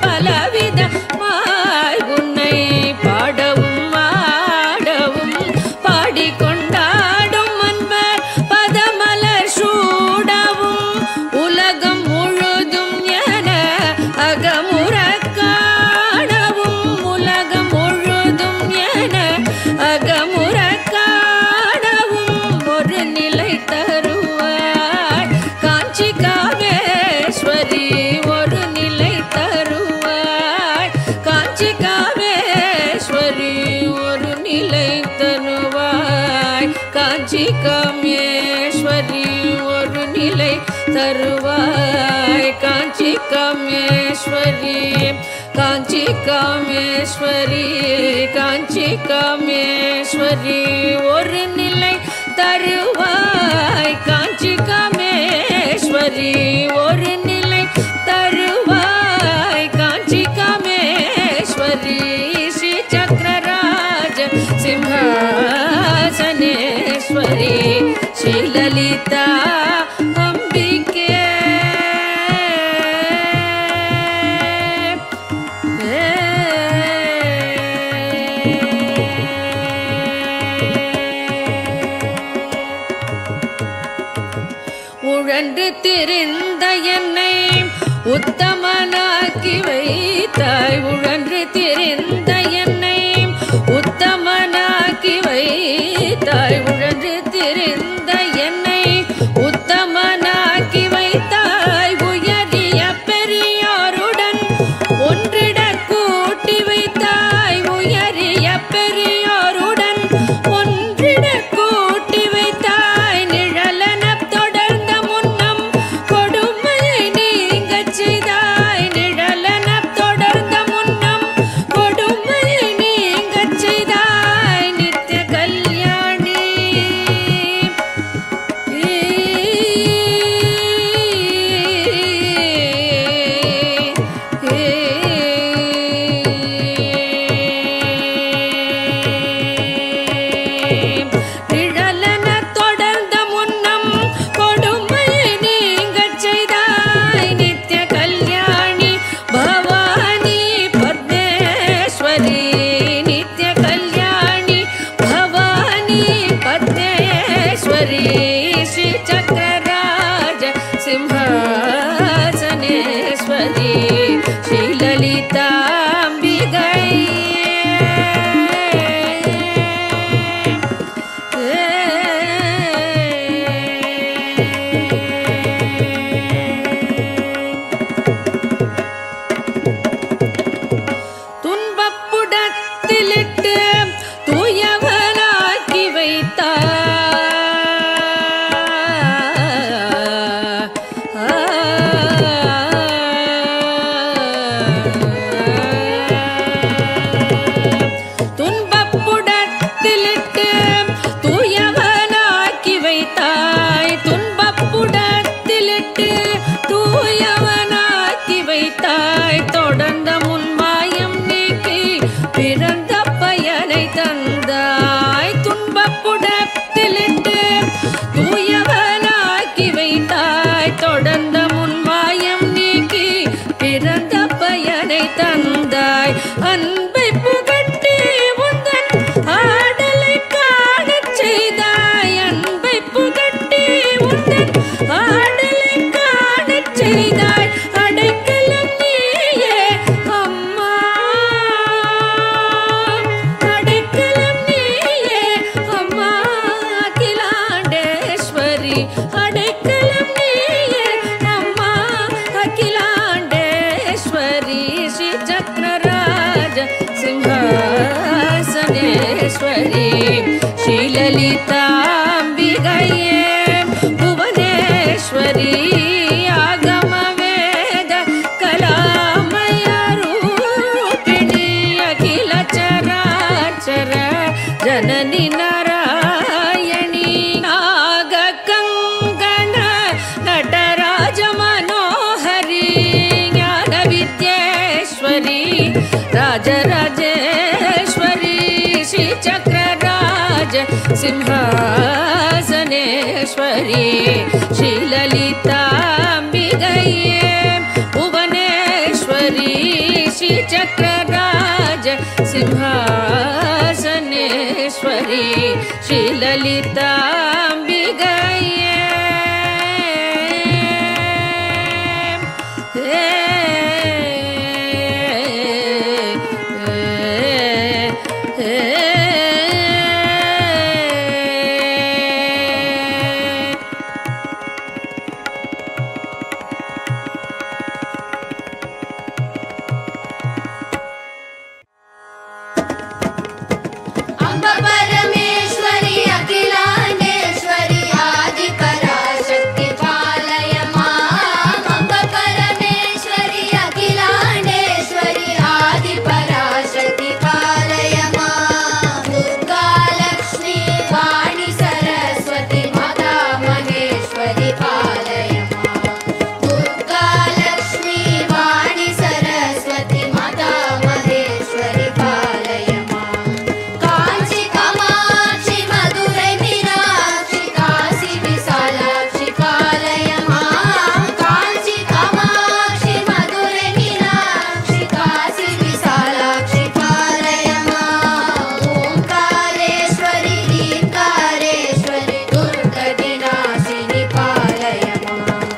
பலவிதமாய் உன்னை பாடவும் ஆடவும் பாடிக்கொண்டாடும் அன்பர் பதமலர் சூடவும் உலகம் முழுதும் என அகமுற காணவும் உலகம் முழுதும் என அகமுற காணவும் ஒரு நிலை தருவாய் காஞ்சி காமேஸ்வரி ஒரு நிலை தருவாய் காஞ்சி காமேஸ்வரி ஒரு நிலை தருவாய் காஞ்சி காமேஸ்வரி ஒரு நிலை தருவாய் காஞ்சி காமேஸ்வரி காஞ்சி காமேஸ்வரி காஞ்சி காமேஸ்வரி ஒரு நிலை தருவாய் காஞ்சி காமேஸ்வரி ஒரு நிலை தருவாய் காஞ்சி காமேஸ்வரி ஸ்ரீ சக்கரராஜ சிம்ஹாசனேஸ்வரி ஸ்ரீ லலிதா அம்பிகே உழன்று திரிந்த என்னை உத்தமனாக்கி வைத்தாய் உழன்று திரிந்த என்னை भुवनेश्वरी श्रीललिताम्बिकये भुवनेश्वरी आगमवेद कलामय रूपिणी अखिल चराचर जननी नारायणी नागकङ्कण नटराज मनोहरी ज्ञान विद्येश्वरी राजराजेश्वरी श्रीचक्रराज सिंहासनेश्वरी श्रीललिताम्बिकये भुवनेश्वरी श्रीचक्रराज सिंहासनेश्वरी श्रीललिताम्बिकये अम्ब परमेश्वरी अखिलाण्डेश्वरी आदिपराशक्ति पालय माम् अम्ब परमेश्वरी अखिलाण्डेश्वरी आदिपराशक्ति पालय माम् दुर्गा लक्ष्मी वाणी सरस्वती माता महेश्वरी पालय माम् दुर्गा लक्ष्मी वाणी सरस्वती माता महेश्वरी पालय माम् कांची कामाक्षी मधुरै मीनाक्षी काशी विशालाक्षी पालय माम् कांची कामाक्षी मधुरै मीनाक्षी काशी विशालाक्षी पालय माम् ओंकारेश्वरी ह्रींकारेश्वरी दुर्गतिनाशिनी पालय माम्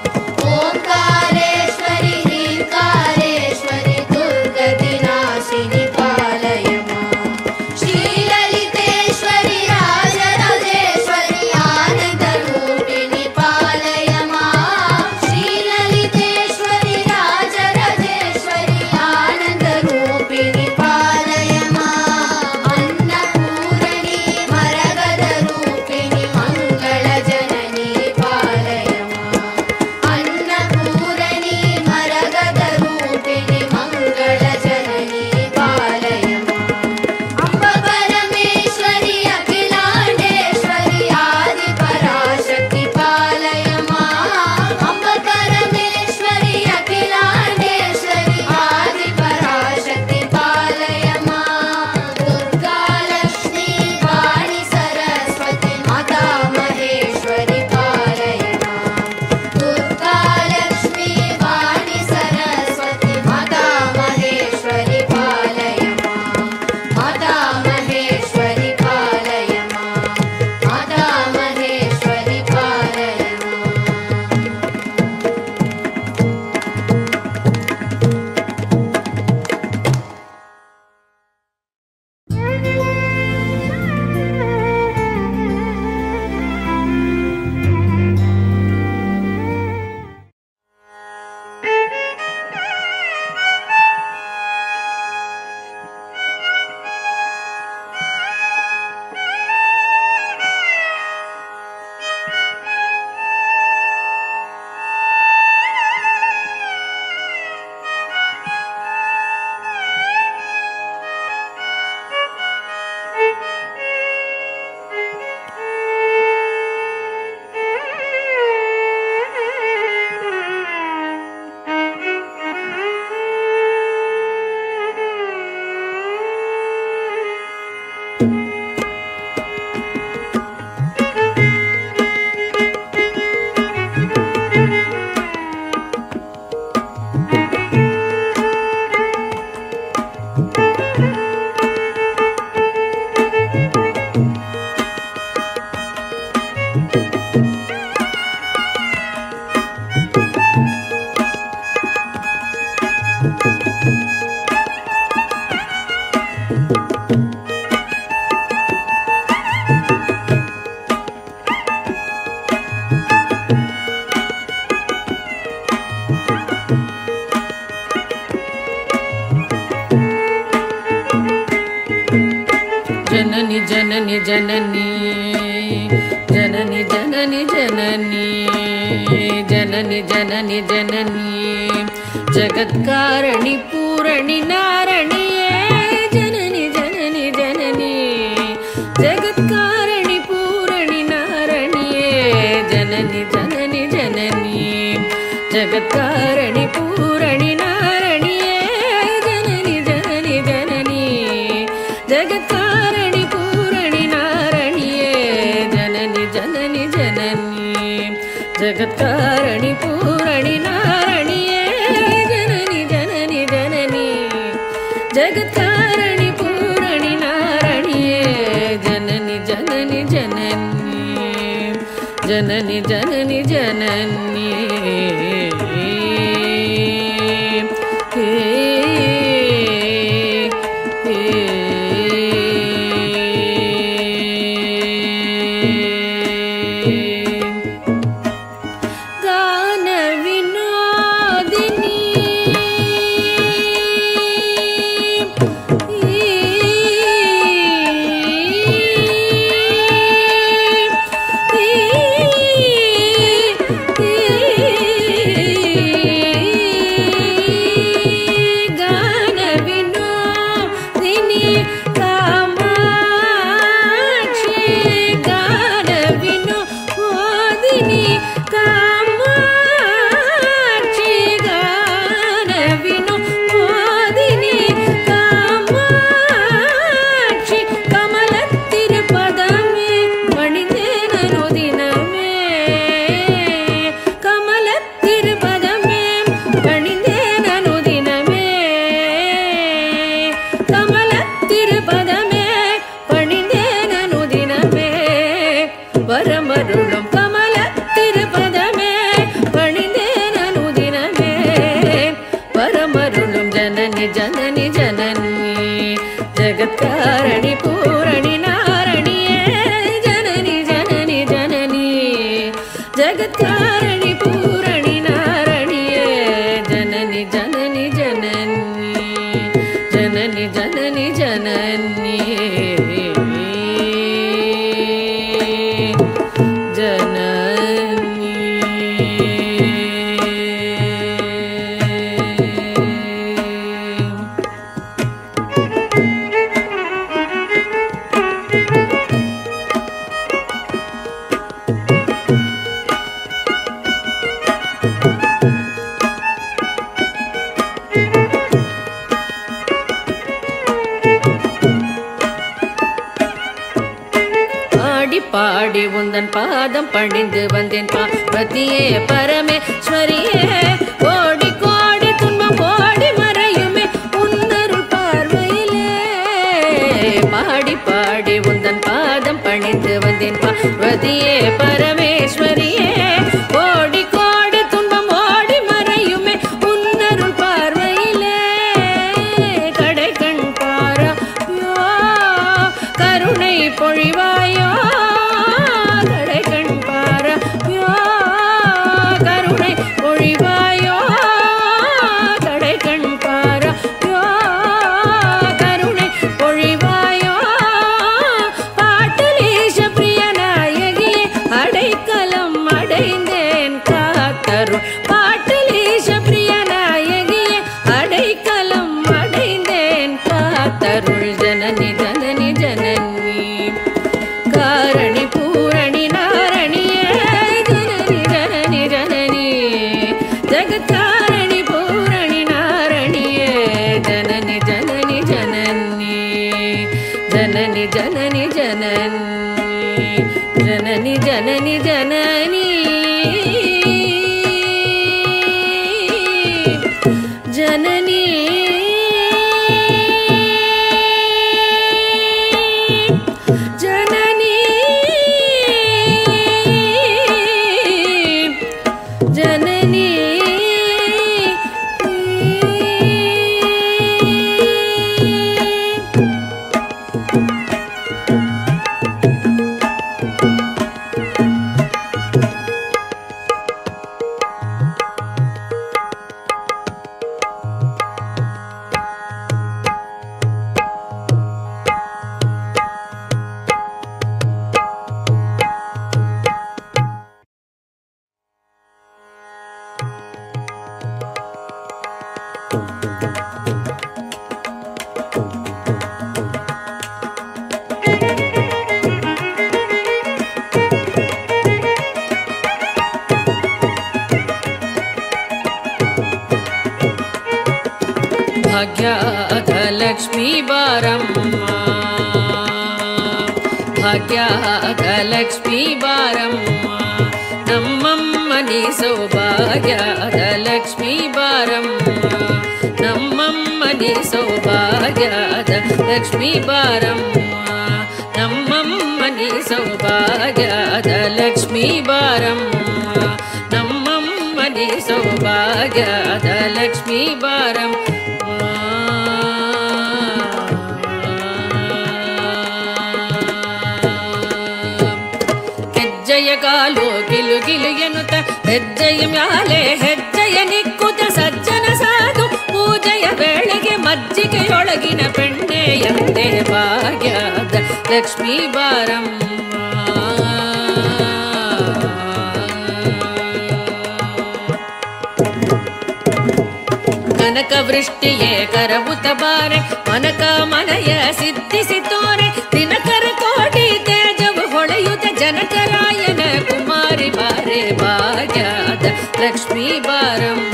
ओंकारेश्वरी ह्रींकारेश्वरी दुर्गतिनाशिनी पालय माम् श्रीललितेश्वरी राजराजेश्वरी आनन्दरूपिणी पालय माम् श्रीललितेश्वरी राजराजेश्वरी आनन्दरूपिणी पालय माम् अन्नपूरणी मरगदरूपिणी मङ्गलजननी पालय माम् अन्नपूरणी मरगदरूपिणी मङ्गलजननी पालय माम् अम्ब परमेश्वरी अखिलाण्डेश्वरी आदिपराशक्ति पालय माम् अम्ब परमेश्वरी अखिलाण्डेश्वरी आदिपराशक्ति पालय माम् दुर्गा लक्ष्मी वाणी सरस्वती माता महेश्वरी पालय माम् दुर्गा लक्ष्मी वाणी सरस्वती माता महेश्वरी पालय माम् माता महेश्वरी पालय माम् माता महेश्वरी पालय माम् जननी जननी जननी जननी जननी जननी जननी जननी जगत्कारणि पूरणि नारणिये जननी जननी जननी जगत्कारणि पूरणि नारणिये जननी जननी जननी जगत्कारणि पूरणि नारणिये जननी जननी जननी जगत्कारणि पूरणि नारणिये जननी जननी जननी जगत्कारणि पूरणि नारणिये जननी जननी जननी जगत्कारणि पूरणि नारणिये जननी जननी जननी जननी जननी जननी வரமருளும் கமல திருப்பதமே பணிந்தேன் அனுதினமே வரமருளும் ஜனனி ஜனனி ஜனனி ஜகத்காரணி பூரணி நாரணியே ஜனனி ஜனனி ஜனனி ஜகத்காரணி பூரணி நாரணியே ஜனனி ஜனனி ஜனனி ஜனனி ஜனனி ஜனனி பாடி உந்தன் பாதம் பணிந்து வந்தேன் பார்வதியே பரமேஸ்வரியே கோடி கோடி துன்பம் கோடி மறையுமே உன்னருள் பார்வையிலே பாடி பாடி உந்தன் பாதம் பணிந்து வந்தேன் பார்வதியே பரமேஸ்வரியே கோடி கோடி துன்பம் ஓடி மறையுமே உன்னருள் பார்வையிலே கடை கண் பாராயோ கருணை பொழிவாயோ जननी जननी जननी कारणि पूरणि नारणिये जननी जननी जननी जगत्कारणि पूरणि नारणिये जननी जननी जननी जननी जननी जननी जननी जननी जननी जननी ಭಾಗ್ಯದ ಲಕ್ಷ್ಮೀ ಬಾರಮ್ಮ ಭಾಗ್ಯದ ಲಕ್ಷ್ಮೀ ಬಾರಮ್ಮ ನಮ್ಮಮ್ಮನಿ ಸೌಭಾಗ್ಯದ ಲಕ್ಷ್ಮೀ ಬಾರಮ್ಮ ನಮ್ಮಮ್ಮನಿ ಸೌಭಾಗ್ಯದ ಲಕ್ಷ್ಮೀ ಬಾರಮ್ಮ ನಮ್ಮಮ್ಮನಿ ಸೌಭಾಗ್ಯದ ಲಕ್ಷ್ಮೀ ಬಾರಮ್ಮ ನಮ್ಮಮ್ಮನಿ ಸೌಭಾಗ್ಯದ ಲಕ್ಷ್ಮೀ ಬಾರಮ್ಮ ಹೆಜ್ಜೆಯ ಕಾಲು ಗಿಲು ಗಿಲು ಎನ್ನುತ್ತ ಹೆಜ್ಜೆಯ ಮ್ಯಾಲೆ ಹೆಜ್ಜೆಯ ನಿಕ್ಕುತ್ತ ಸಜ್ಜನ ಸಾಧು ಪೂಜೆಯ ವೇಳೆಗೆ ಮಜ್ಜಿಗೆಯೊಳಗಿನ ಬೆಣ್ಣೆಯಂತೆ ಭಾಗ್ಯದ ಲಕ್ಷ್ಮೀ ಬಾರಮ್ಮ ಕನಕ ವೃಷ್ಟಿಯೇ ಕರವುತ ಬಾರೆ ಮನಕ ಮನಯ ಸಿದ್ಧಿಸಿ ತೋರೆ ದಿನಕರ ಕೋಟಿ ತೇಜವು ಹೊಳೆಯುತ್ತ ಜನಕರಾಯನ ಕುಮಾರಿ ಬಾರೆ ಭಾಗ್ಯದ ಲಕ್ಷ್ಮೀ ಬಾರಮ್ಮ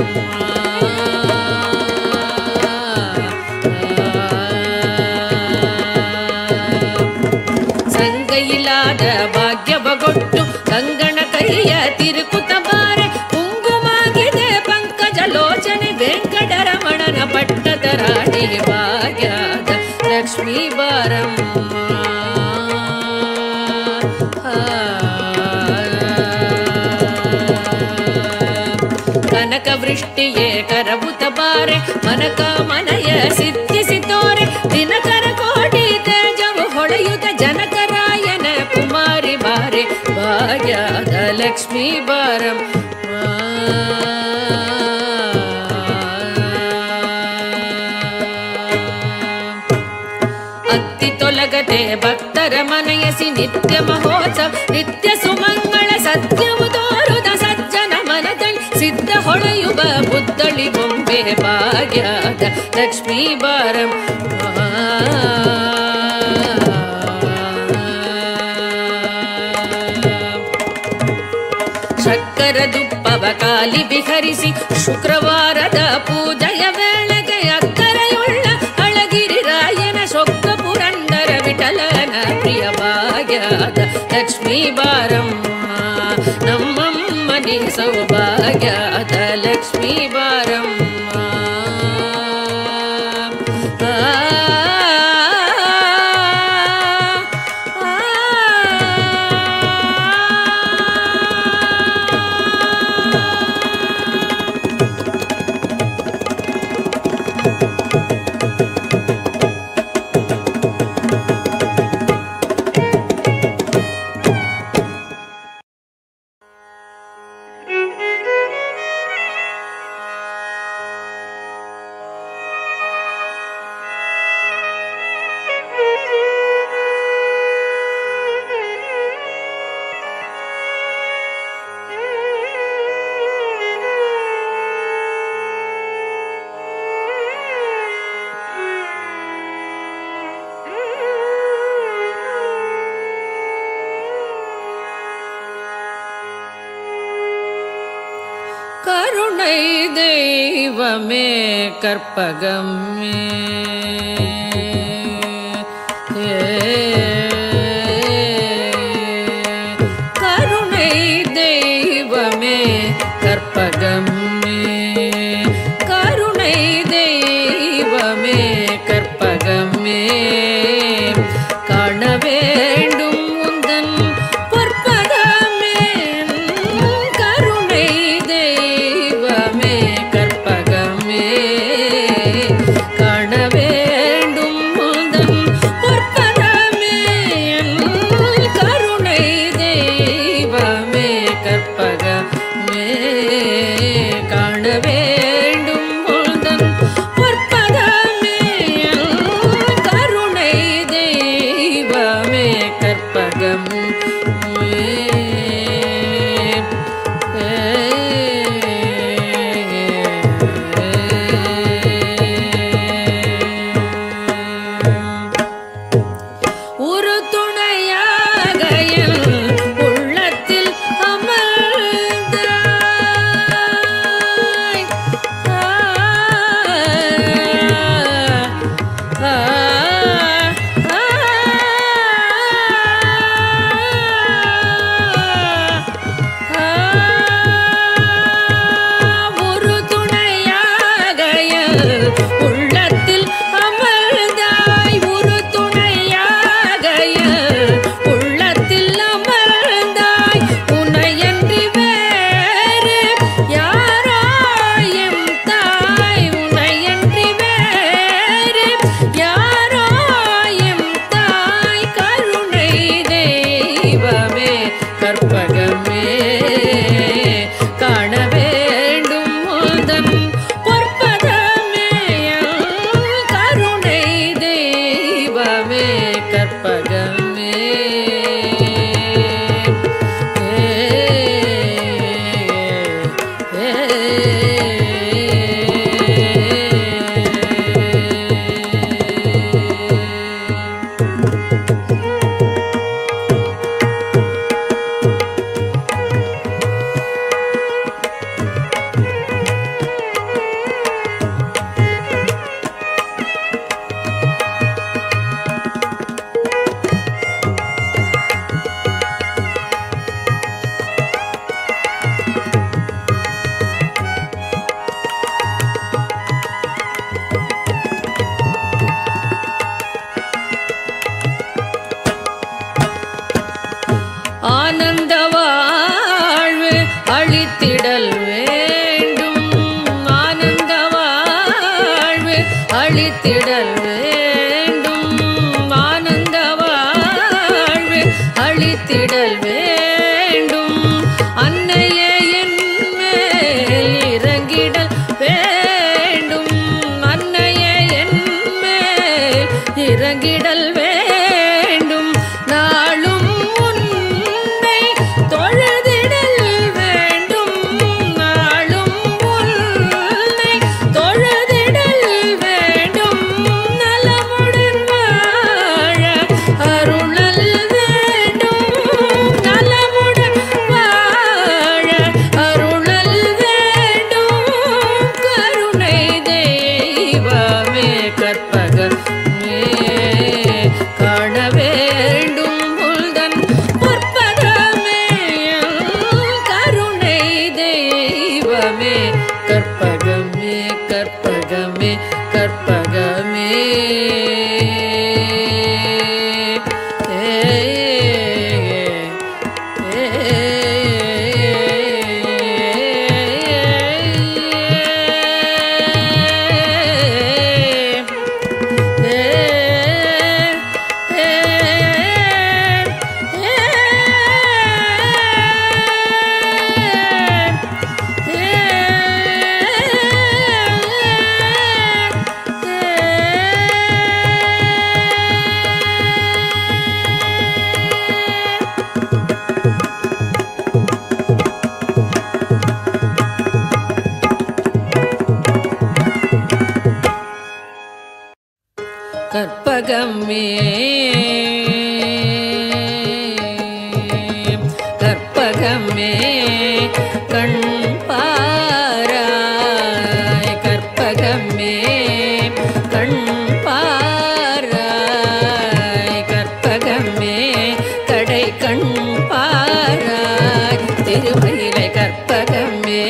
ಸಂಗೈಲಾದ ಭಾಗ್ಯವಗೊಟ್ಟು ಕಂಗಣ ಕೈಯ ತಿರುಕುತ ಬಾರೆ ಕುಂಗುಮಾಗಿದೆ ಪಂಕಜ ಲೋಚನೆ ವೆಂಕಟರಮಣನ ಪಟ್ಟದ ರಾಣಿ ಭಾಗ್ಯದ ಲಕ್ಷ್ಮೀ ಬಾರಮ್ಮ ಕನಕ ವೃಷ್ಟಿಯೇ ಕರವುತ ಬಾರೆ ಮನಕ ಮನಯ ಸಿದ್ಧಿಸಿ ತೋರೆ ದಿನಕರ ಕೋಟಿ ತೇಜವು ಹೊಳೆಯುತ್ತ ಜನಕರಾಯನ ಕುಮಾರಿ ಬಾರೆ ಭಾಗ್ಯದ ಲಕ್ಷ್ಮೀ ಬಾರಮ್ಮ ಅತ್ತಿ ತೊಲಗದೆ ಭಕ್ತರ ಮನೆಯಸಿ ನಿತ್ಯ ಮಹೋತ್ಸವ ನಿತ್ಯ ಸುಮಂಗಳ ಸತ್ಯವು ತೋರುದ ಸಜ್ಜನ ಮನದಲ್ಲಿ ಸಿದ್ಧ ಹೊಳೆಯುವ ಬುದ್ಧಳಿ ಗೊಂಬೆ ಭಾಗ್ಯದ ಲಕ್ಷ್ಮೀ ಬಾರಮ್ಮ ಶಕ್ಕರ ದುಪ್ಪವ ಕಾಲಿ ಬಿಹರಿಸಿ ಶುಕ್ರವಾರದ ಪೂಜೆಯ ವೇಳೆಗೆ ಅಕ್ಕರೆಯುಳ್ಳ ಅಳಗಿರಿ ರಾಯನ ಶೊಕ್ಕ ಪುರಂದರ ವಿಠಲನ ಪ್ರಿಯ ಭಾಗ್ಯದ ಲಕ್ಷ್ಮೀ ಬಾರಮ್ಮ ನಮ್ಮಮ್ಮನಿ ಸೌಭಾಗ್ಯದ ಲಕ್ಷ್ಮೀ ಬಾರಮ್ಮ கருணை தெய்வமே கற்பகமே கருணை தெய்வமே கற்பகமே கருணை தெய்வமே கற்பகமே காண வேண்டும் உந்தன் பொற்பதமே கருணை தெய்வமே கற்பகமே காண வேண்டும் உந்தன் பொற்பதமே கருணை தெய்வமே கற்பகமே காண வேண்டும் உந்தன் பொற்பதமே கருணை தெய்வமே கற்பகமே ஒரு துணையாக என் உள்ளத்தில் அமர்ந்தாய் ஆனந்த வாழ்வு அளித்திடல் வேண்டும், ஆனந்த வாழ்வு அளித்திடல் வேண்டும், ஆனந்த வாழ்வு அளித்திடல் வேண்டும். அன்னையே என் மேல் இறங்கிடல் வேண்டும், அன்னையே என் மேல் இறங்கிடல் வேண்டும். நாளும் உன்னை தொழுதிடல் வேண்டும், நாளும் உன்னை தொழுதிடல் வேண்டும். நலமுடன் வாழ அருளல் வேண்டும், நலமுடன் வாழ அருளல் வேண்டும். கருணை தெய்வமே கற்பகமே காண வேண்டும் உள்தன் பொற்பதமே. கருணை தெய்வமே கற்பகமே கற்பகமே கற்பகமே. கற்பகமே கற்பகமே கண் பாராய், கற்பகமே கண் பாராய், கற்பகமே கடை கண் பாராய். திருமயிலை கற்பகமே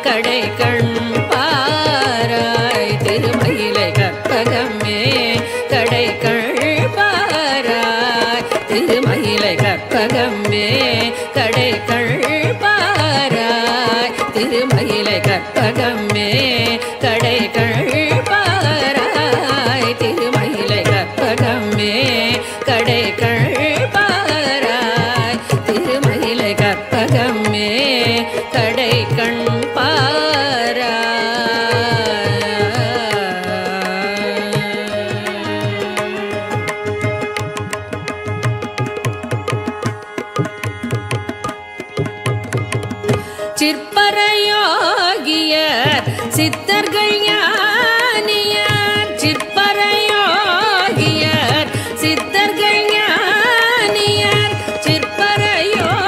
கடை கண் பாராய், திருமயிலை கற்பகமே கடை கண் பாராய். திருமயிலை கற்பகமே கடை கண் பாராய், திருமயிலை கற்பகமே கடை கண் பாராய். திருமயிலை கற்பகமே கடை கண் பாராய், திருமயிலை கற்பகமே கடை கண் பாராய். சிற்பரயோகியர் சித்தர்கள் ஞானியர், சிற்பரயோகியர் சித்தர்கள் ஞானியர், சிற்பரயோகியர்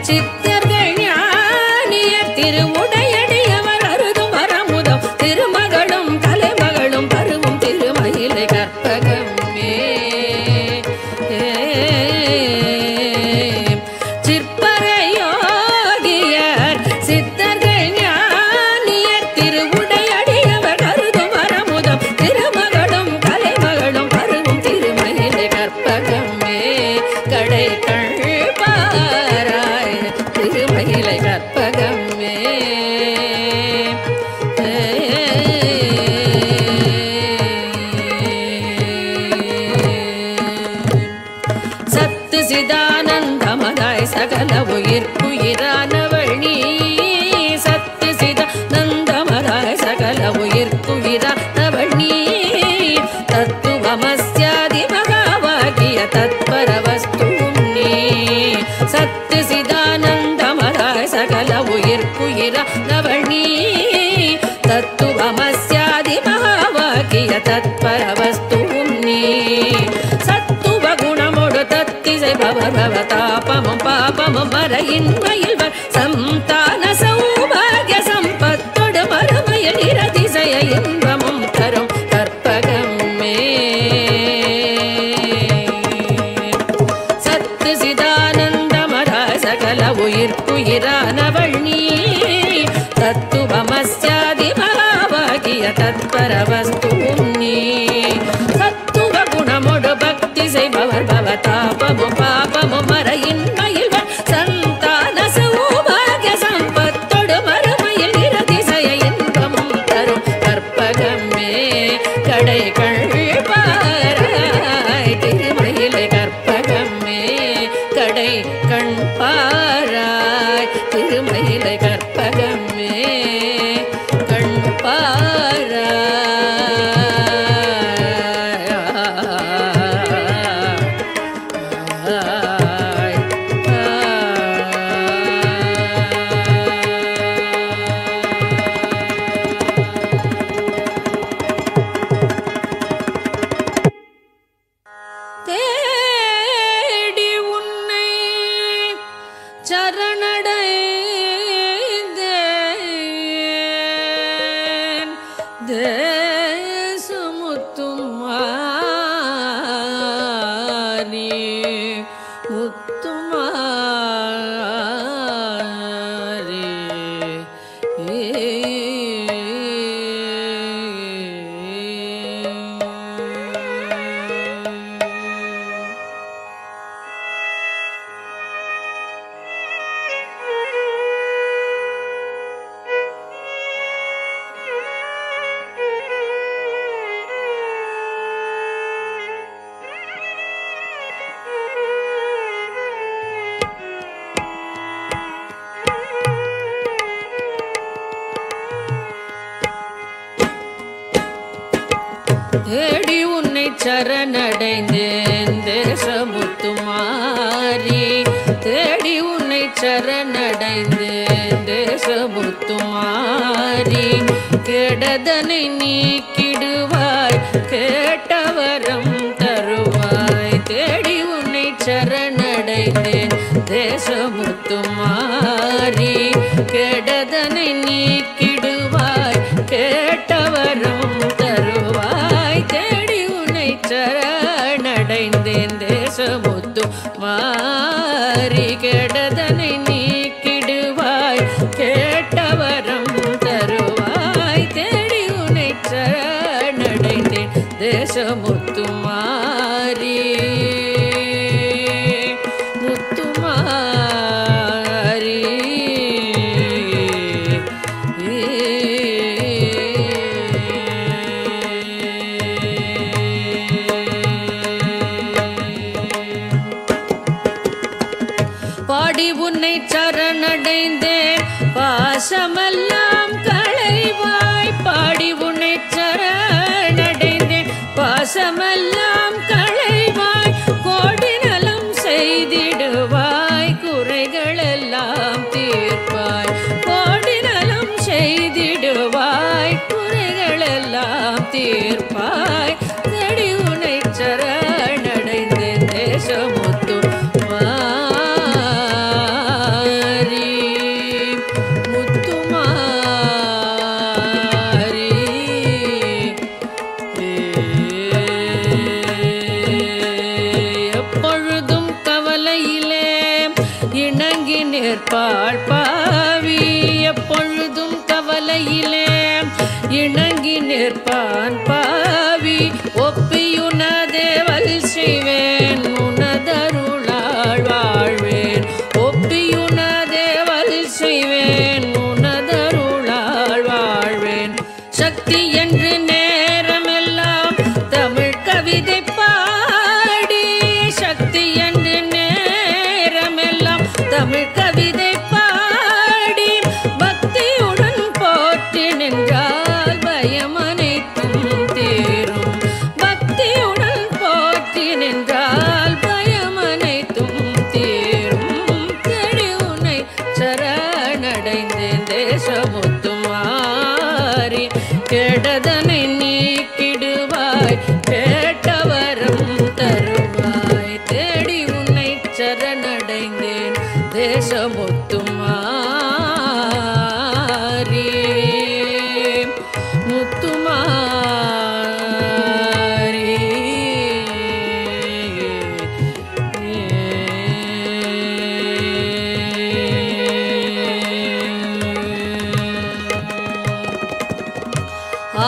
சித்தர்கள் ஞானியர். திருவுடையடியவர் அருதும் வரமுதம் திருமகளும் கலைமகளும் பருவும் திருமயிலை கற்பகமே. சிற்பரயோகியர் சித்தர்கள் ஞானியர், திருவுடையடியவர் அருதும் வரமுதம் திருமகளும் கலைமகளும் பருவும் திருமயிலை கற்பகமே கடை கண் பாராய். திருமயிலை கற்பகமே சத்து சிதானந்தமதாய் சகல உயிர்க்குயிரானவள் நீ, சத்து சிதானந்தமதாய் சகல உயிர்க்குயிரானவள் நீ. தத்துவமஸ்யாதி மகாவாகிய பவதாபமும் பாபமும் மறையின்மையில் சந்தான சௌபாகிய சம்பத்தொடு மறுமையில் இரதிசய இன்பமும் தரும் கற்பகமே சத்து சிதானந்தமராய் சகல உயிர்க்குயிரானவள் நீ தத்துவமஸ்யாதி மகாபாகிய தத்பரவஸ்துவும் நீ தத்துவ குணமொடு பக்தி செய்பவர் பவதாபமும் பாபமும் மறையின்மையில் சந்தான சௌபாகிய சம்பத்தொடு மறுமையில் இரதிசய இன்பமும் தரும் கற்பகமே கடை கண்பாராய் திருமயிலை கற்பகமே கடை கண்பாராய் திருமயிலை கற்பகமே தேடி உன்னை சரணடைந்தேன் தேசமுத்தும் மாறி முத்துமாரி தேடி உன்னை சரணடைந்தேன் தேசமுத்துமாரி தேடி உன்னை சரணடைந்தேன் தேசமுத்துமாரி கெடதனை நீக்கிடுவாய் கேட்டவரம் தருவாய் தேடி உன்னை சரணடைந்தேன் தேசமுத்துமாரி கெடதனை நீக்கிடுவாய் கேட்டவரம் தருவாய் தேடி உன்னை சரணடைந்தேன் தேசமுத்து மாறி கெடதனை நீக்கிடுவாய் கேட்டவரம் தருவாய் தேடி உன்னை சரணடைந்தேன் தேசமுத்து மாறி முத்துமாரி பாடி உன்னை சரணடைந்தேன் பாசமெல்லாம் களைவாய் பாடி உன்னை சரணடைந்தேன் பாசமெல்லாம் களைவாய் கோடி நலம் செய்திடுவாய் குறைகளெல்லாம் தீர்ப்பாய் கோடி நலம் செய்திடுவாய் குறைகளெல்லாம் தீர்ப்பாய் தேடி உன்னை சரணடைந்தேன் தேசமுத்து நிற்பாள் பாவி எப்பொழுதும் கவலையிலே இணங்கி நிற்பான் பாவி ஒப்பியுனதேவல் செய்வேன் உனதருளாள் வாழ்வேன் ஒப்பியுனதேவல் செய்வேன் உனதருளாள் வாழ்வேன் சக்தி என்று நேரமெல்லாம் தமிழ் கவிதை பாடி சக்தி என்று நேரமெல்லாம் தமிழ் கவிதை பாடி பக்தியுடன் போற்றி நின்றால் பயம் அனைத்தும் தீரும் பக்தியுடன் போற்றி நின்றால் தேசமுத்துமாரி முத்துமாரி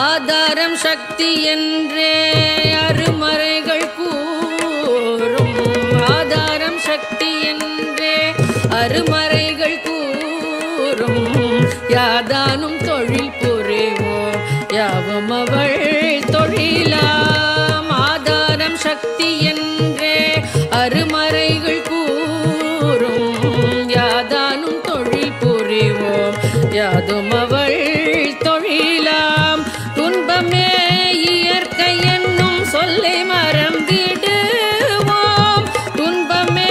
ஆதாரம் சக்தி என்றே அருமறைகள் கூறும் ஆதாரம் சக்தி என்றே அருமறைகள் கூறும் யாதானும் தொழில் புரிவோம் யாவும் அவள் தொழிலாம் ஆதாரம் சக்தி என்றே அருமறைகள் கூறும் யாதானும் தொழில் புரிவோம் யாதும் அவள் தொழிலாம் துன்பமே இயற்கை என்னும் சொல்லை மறந்திடுவோம் துன்பமே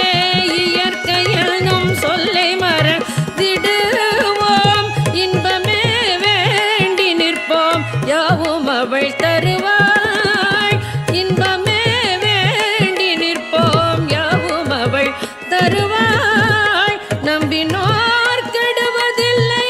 இயற்கை என்னும் சொல்லை மறந்திடுவோம் இன்பமே வேண்டி நிற்போம் யாவும் அவள் தருவாள் இன்பமே வேண்டி நிற்போம் யாவும் அவள் தருவாள் நம்பினோர் கெடுவதில்லை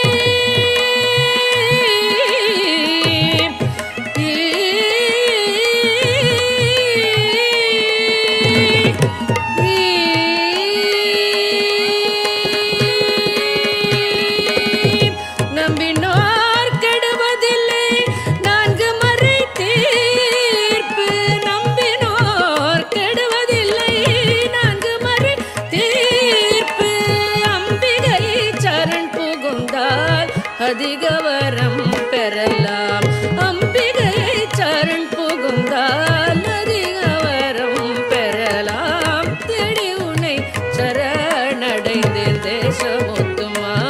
நம்பினோர் கெடுவதில்லை நான்கு மறை தீர்ப்பு நம்பினோர் கெடுவதில்லை நான்கு மறை தீர்ப்பு அம்பிகை சரண் புகுந்தால் அதிக வரம் பெறலாம் அம்பிகை சரண் புகுந்தால் அதிக வரம் பெறலாம் தேடி உன்னை சரணடைந்தேன் தேசமுத்துமாரி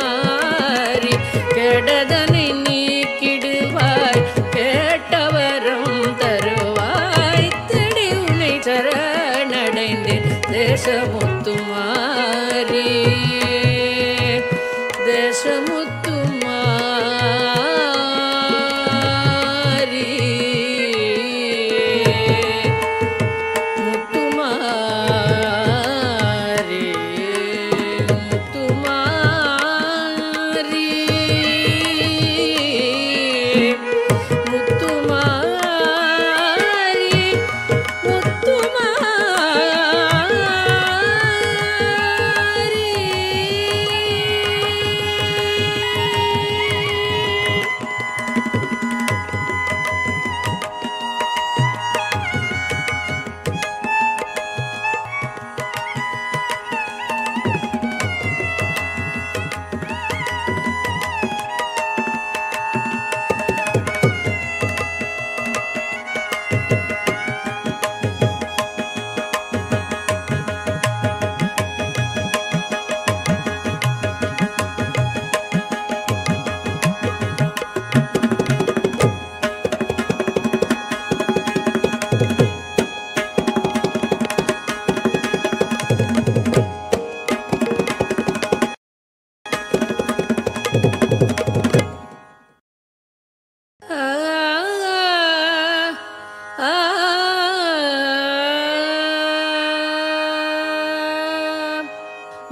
கெடதனை நீக்கிடுவாய் கேட்டவரம் தருவாய் தேடி உன்னை சரணடைந்தேன் தேசமுத்துமாரி தேசமுத்துமாரி முத்துமாரி முத்துமாரி முத்துமாரி முத்துமாரி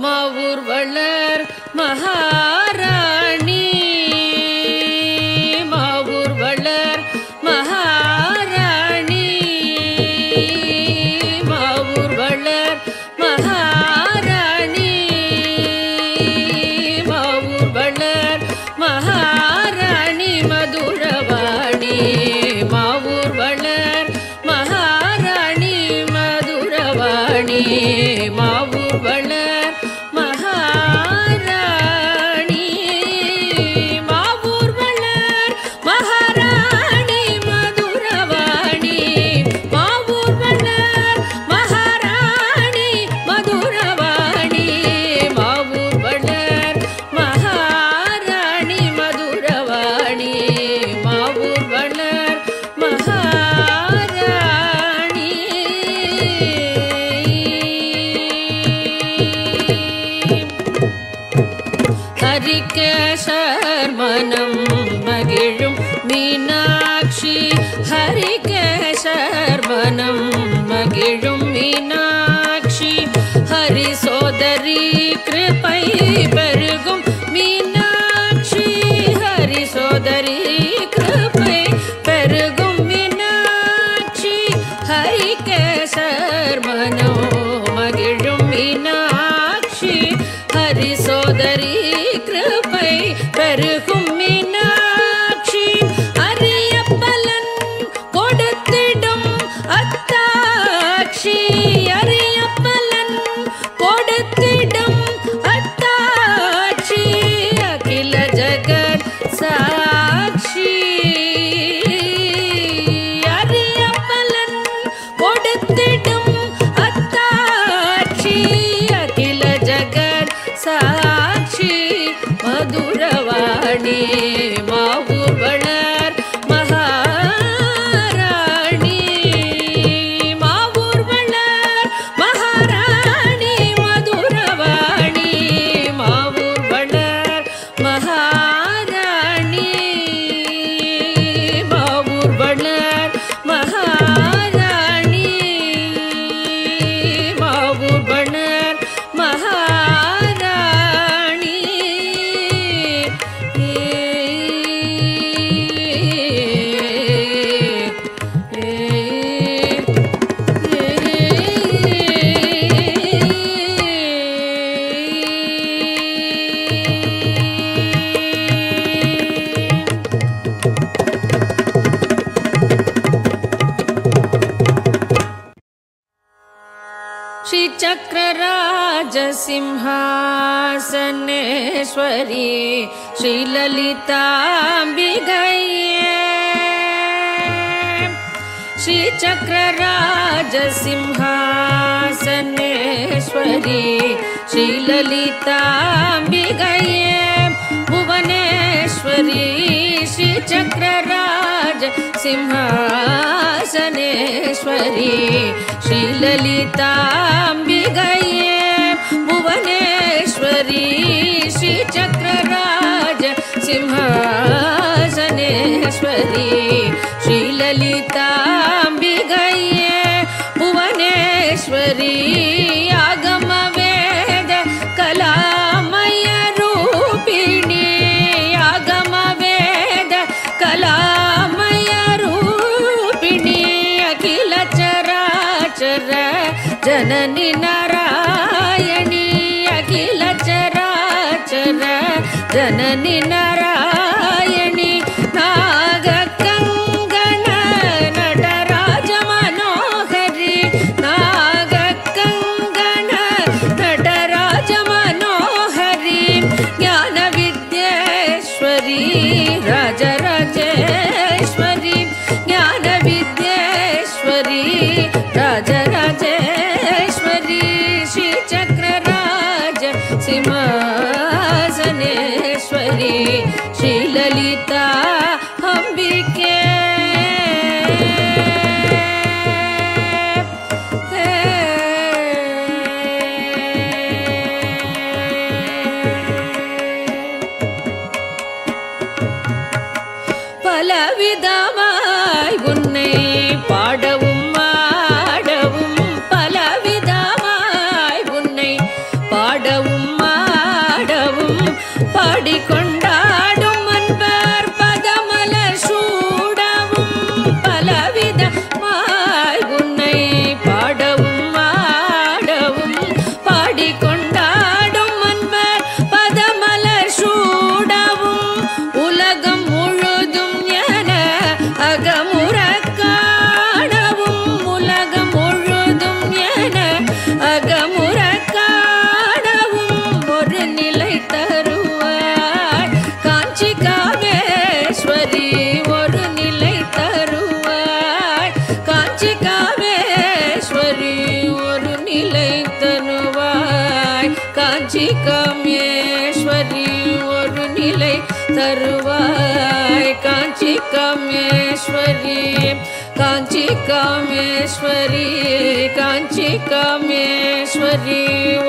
மாவூர் வளர் மகாராணி மாவூர் வளர் மகாராணி மாவூர் வளர் மகாராணி மாவூர் வளர் மகாராணி மதுரவாணி மாவூர் வளர் மகாராணி மதுரவாணி மாவூர் வளர் மகாராணி மாவூர் வளர் மகாராணி மதுரவாணி மாவூர் வளர் மகாராணி மதுரவாணி மாவூர் வளர் மகாராணி மதுரவாணி மாவூர் வளர் மகாராணி ஹரிகேசர் மனம் மகிழும் மீனாட்சி ஹரிகேசர் மனம் மகிழும் மீனாட்சி ஹரிசோத சோதரி கிருபை பெருகும் மீனாட்சி ஹரி சோதரி கிருபை பெருகும் மீனாட்சி ஹரி கேசர் மனோ மகிழும் மீனாட்சி ஹரி சோதரி கிருபை பெருகும் மீனாட்சி அரிய பலன் கொடுத்திடும் அத்தாட்சி அரிய பலன் கொடுத்திடும் அத்தாட்சி அகில ஜகத் சாட்சி அரிய பலன் கொடுத்திடும் அத்தாட்சி அகில ஜகத் சாட்சி மதுரவாணி மாவூர் வளர் மகாராணி மாவூர் வளர் மகாராணி மதுரவாணி மாவூர் வளர் மகாராணி மாவூர் வளர் மகாராணி மாவூர் வளர் மகாராணி श्रीचक्रराज सिंहासनेश्वरी श्रीललिताम्बिकये श्रीचक्रराज सिंहासनेश्वरी श्रीललिताम्बिकये भुवनेश्वरी श्रीचक्रराज सिंहासनेश्वरी श्रीललिताम्बिकये भुवनेश्वरी श्रीचक्रराज सिंहासनेश्वरी श्रीललिताम्बिकये भुवनेश्वरी आगम वेद कलामय रूपिणी आगम वेद कलामय रूपिणी अखिल चराचर जननी नारायणी अखिल चराचर जननी नारायणी नागकङ्गण नटराज मनोहरी नागकङ्गण नटराज मनोहरी ज्ञानविद्येश्वरी राजराजेश्वरी ज्ञानविद्येश्वरी राजराजेश्वरी श्रीचक्रराज सिंहासनेश्वरी श्रीललिता अम्बिके பலவிதமாய் உன்னை பாடவும் ஆடவும் பலவிதமாய் உன்னை பாடவும் ஆடவும் பாடிக்கொண்டாடும் அன்பர் பதமலர் சூடவும் பலவிதமாய் உன்னை பாடவும் ஆடவும் பாடிக்கொண்டாடும் அன்பர் பதமலர் சூடவும் உலகம் முழுதும் என அகமுற காணவும் உலகம் முழுதும் என அகமுற காணவும் ஒரு நிலை தருவாய் காஞ்சி காமேஸ்வரி ஒரு நிலை தருவாய் காஞ்சி காமேஸ்வரி ஒரு நிலை தருவாய் காஞ்சி காமேஸ்வரி ஒரு நிலை தருவாய் காஞ்சி காமேஸ்வரி காஞ்சி காமேஸ்வரி காஞ்சி காமேஸ்வரி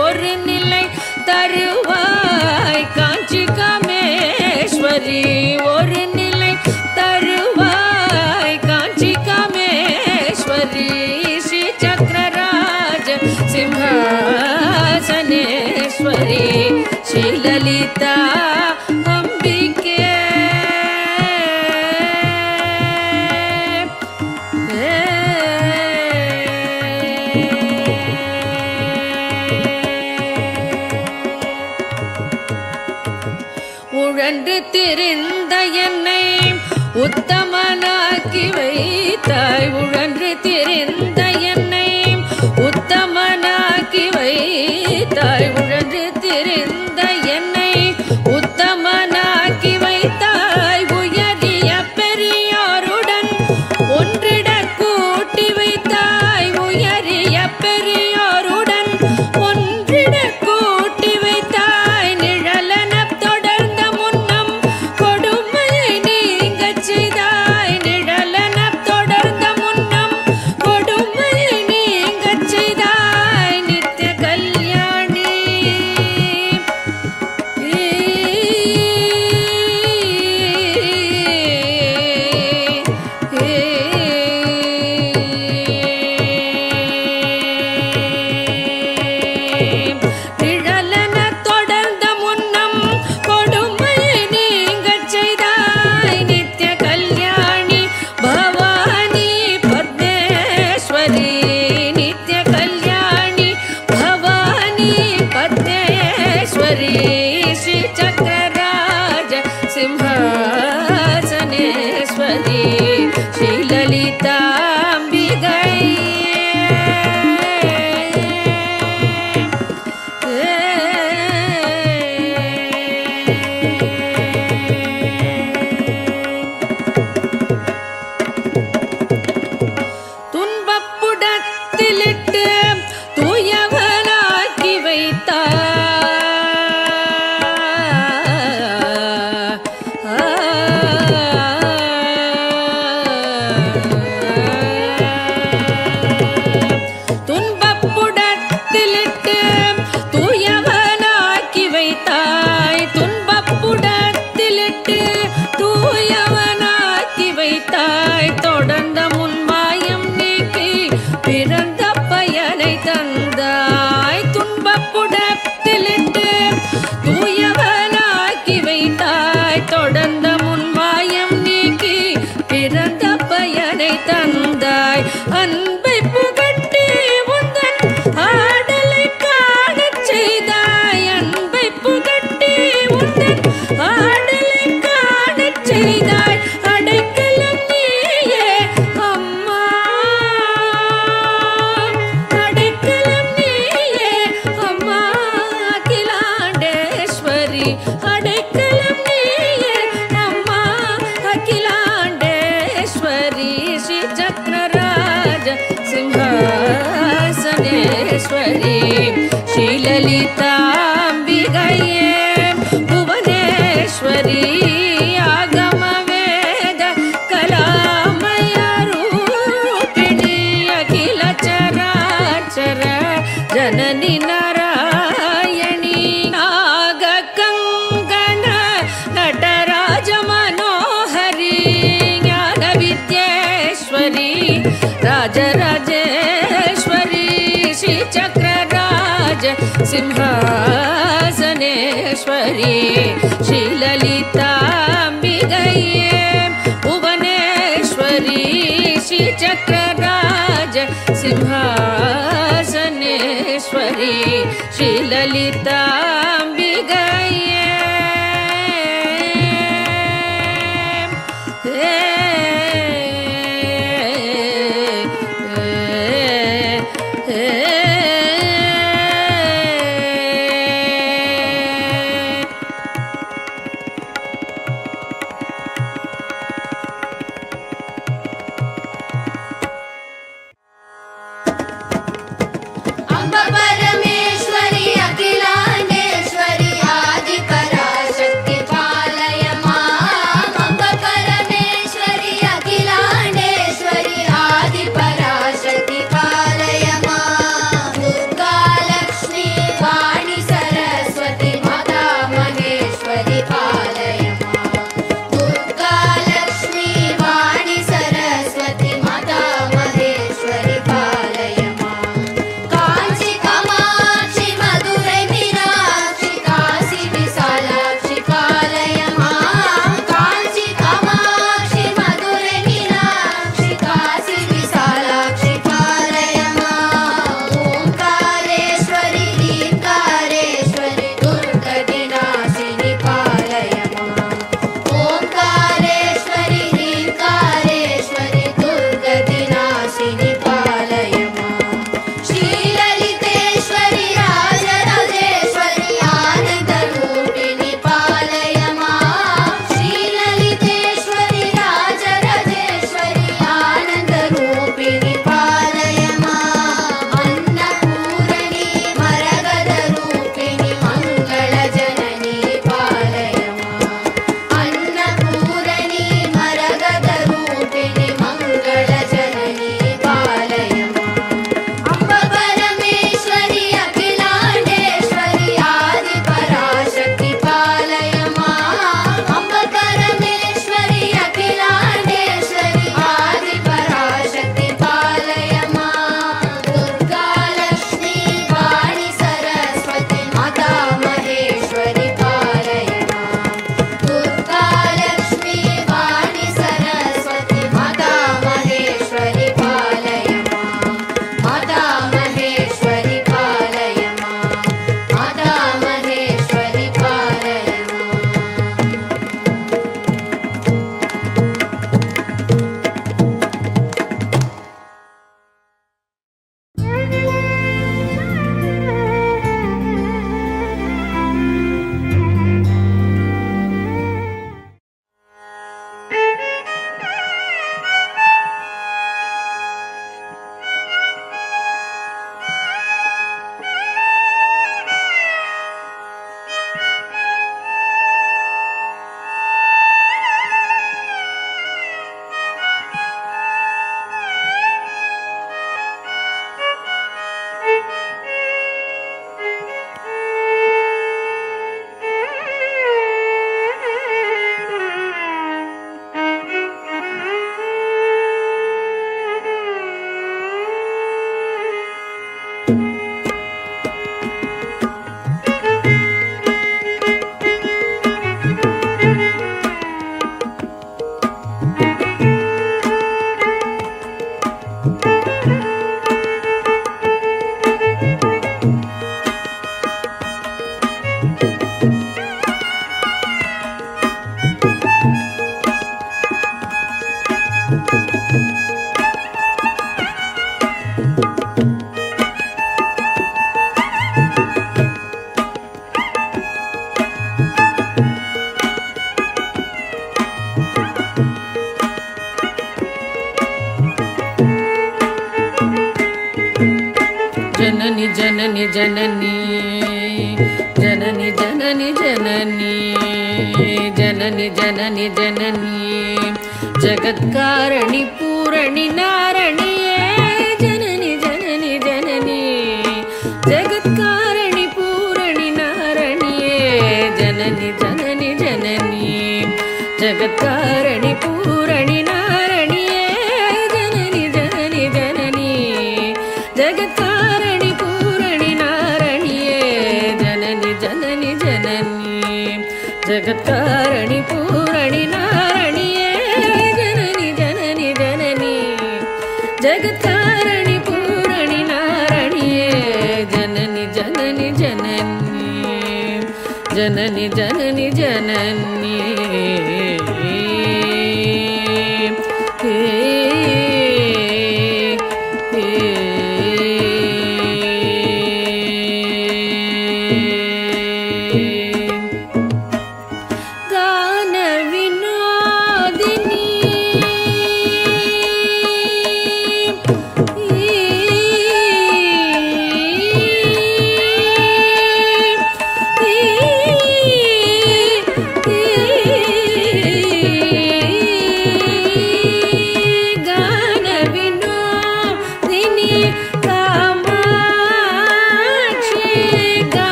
ஒரு நிலை தருவாய் காஞ்சி காமேஸ்வரி ஒரு நிலை தருவாய் காஞ்சி காமேஸ்வரி ஸ்ரீ சக்கரராஜ சிம்ஹாசனே ಶ್ರೀಲಲಿತಾ ಅಂಬಿಕೆ உழன்று திரிந்த என்னை உத்தமனாக்கி வைத்தாய் உழன்று திரிந்த என்னை உத்தமனாக்கி வைத்தாய் உழன்று திரிந்த என்னை உத்தமனாக்கி வைத்தாய் உயரிய பெரியோருடன் ஒன்றிட கூட்டி வைத்தாய் உயரிய பெரியோருடன் ஒன்றிட கூட்டி வைத்தாய் நிழலன தொடர்ந்த முன்னம் கொடுமையை நீங்கச் செய்தாய் நிழலன தொடர்ந்த முன்னம் கொடுமையை நீங்கச் செய்தாய் நித்திய கல்யாணி நிழலன தொடர்ந்த முன்னம் கொடுமையை நீங்கச் செய்தாய் நித்திய கல்யாணி பவானி பத்மேஸ்வரி நித்திய கல்யாணி பவானி பத்மேஸ்வரி ஸ்ரீ சக்கரராஜ சிம்ஹாசனேஸ்வரி ஸ்ரீலலிதாம்பிகை துன்பப்புடத்திலிட்டு தூயவனாக்கி துன்பப்புடத்திலிட்டு தூயவனாக்கி வைத்தாய் துன்பப்புடத்திலிட்டு தூயவனாக்கி வைத்தாய் தொடர்ந்த முன்மாயம் நீக்கி பிறந்த பயனை தந்தாய் துன்பப்புடத்திலிட்டு தூயவனாக்கி வைத்தாய் தொடர்ந்த முன்மாயம் நீக்கி பிறந்த பயனை தந்தாய் அன்பை புகட்டி உந்தன் ஆடலை காணச் செய்தாய் அன்பை புகட்டி உந்தன் ஆடலை காணச் செய்தாய் அடைக்கலம் நீயே அம்மா அடைக்கலம் நீயே அம்மா அகிலாண்டேஸ்வரி அடைக்கலம் நீயே அம்மா அகிலாண்டேஸ்வரி ஸ்ரீ சக்கரராஜ சிம்ஹாசனேஸ்வரி ஸ்ரீலலிதாம்பிகையே புவனேஸ்வரி ஆகம வேத கலாமய ரூபிணி அகில ಚರಾಚರ ಜನನಿ ನಾರಾಯಣಿ ನಾಗ ಕಂಗಣ ನಟರಾಜ ಮನೋಹರಿ ಜ್ಞಾನ ವಿದ್ಯೇಶ್ವರಿ ರಾಜರಾಜೇಶ್ವರಿ ಶ್ರೀ ಚಕ್ರರಾಜ ಸಿಂಹಾಸನೇಶ್ವರಿ ಶ್ರೀಲಲಿತಾಂಬಿಗಯೇ ಭುವನೇಶ್ವರಿ ಶ್ರೀ ಚಕ್ರರಾಜ ಸಿಂಹಾಸನೇಶ್ವರಿ ಶ್ರೀಲಲಿತಾಂಬಿಗಯೇ अम्ब परमेश्वरी अखिलांडेश्वरी आदि जननी जननी जननी जननी जननी जननी जगत्कारणि पूरणि नारणिये जननी जननी जननी जगत्कारणि पूरणि नारणिये जननी जननी जननी जगत्कारणि पूरणि नारणिये जननी जननी जननी जगत्कारणि पूरणि नारणिये जननी जननी जननी जगत्कारणि पूरणि नारणिये जननी जननी जननी जगत्कारणि पूरणि नारणिये जननी जननी जननी जननी जननी जननी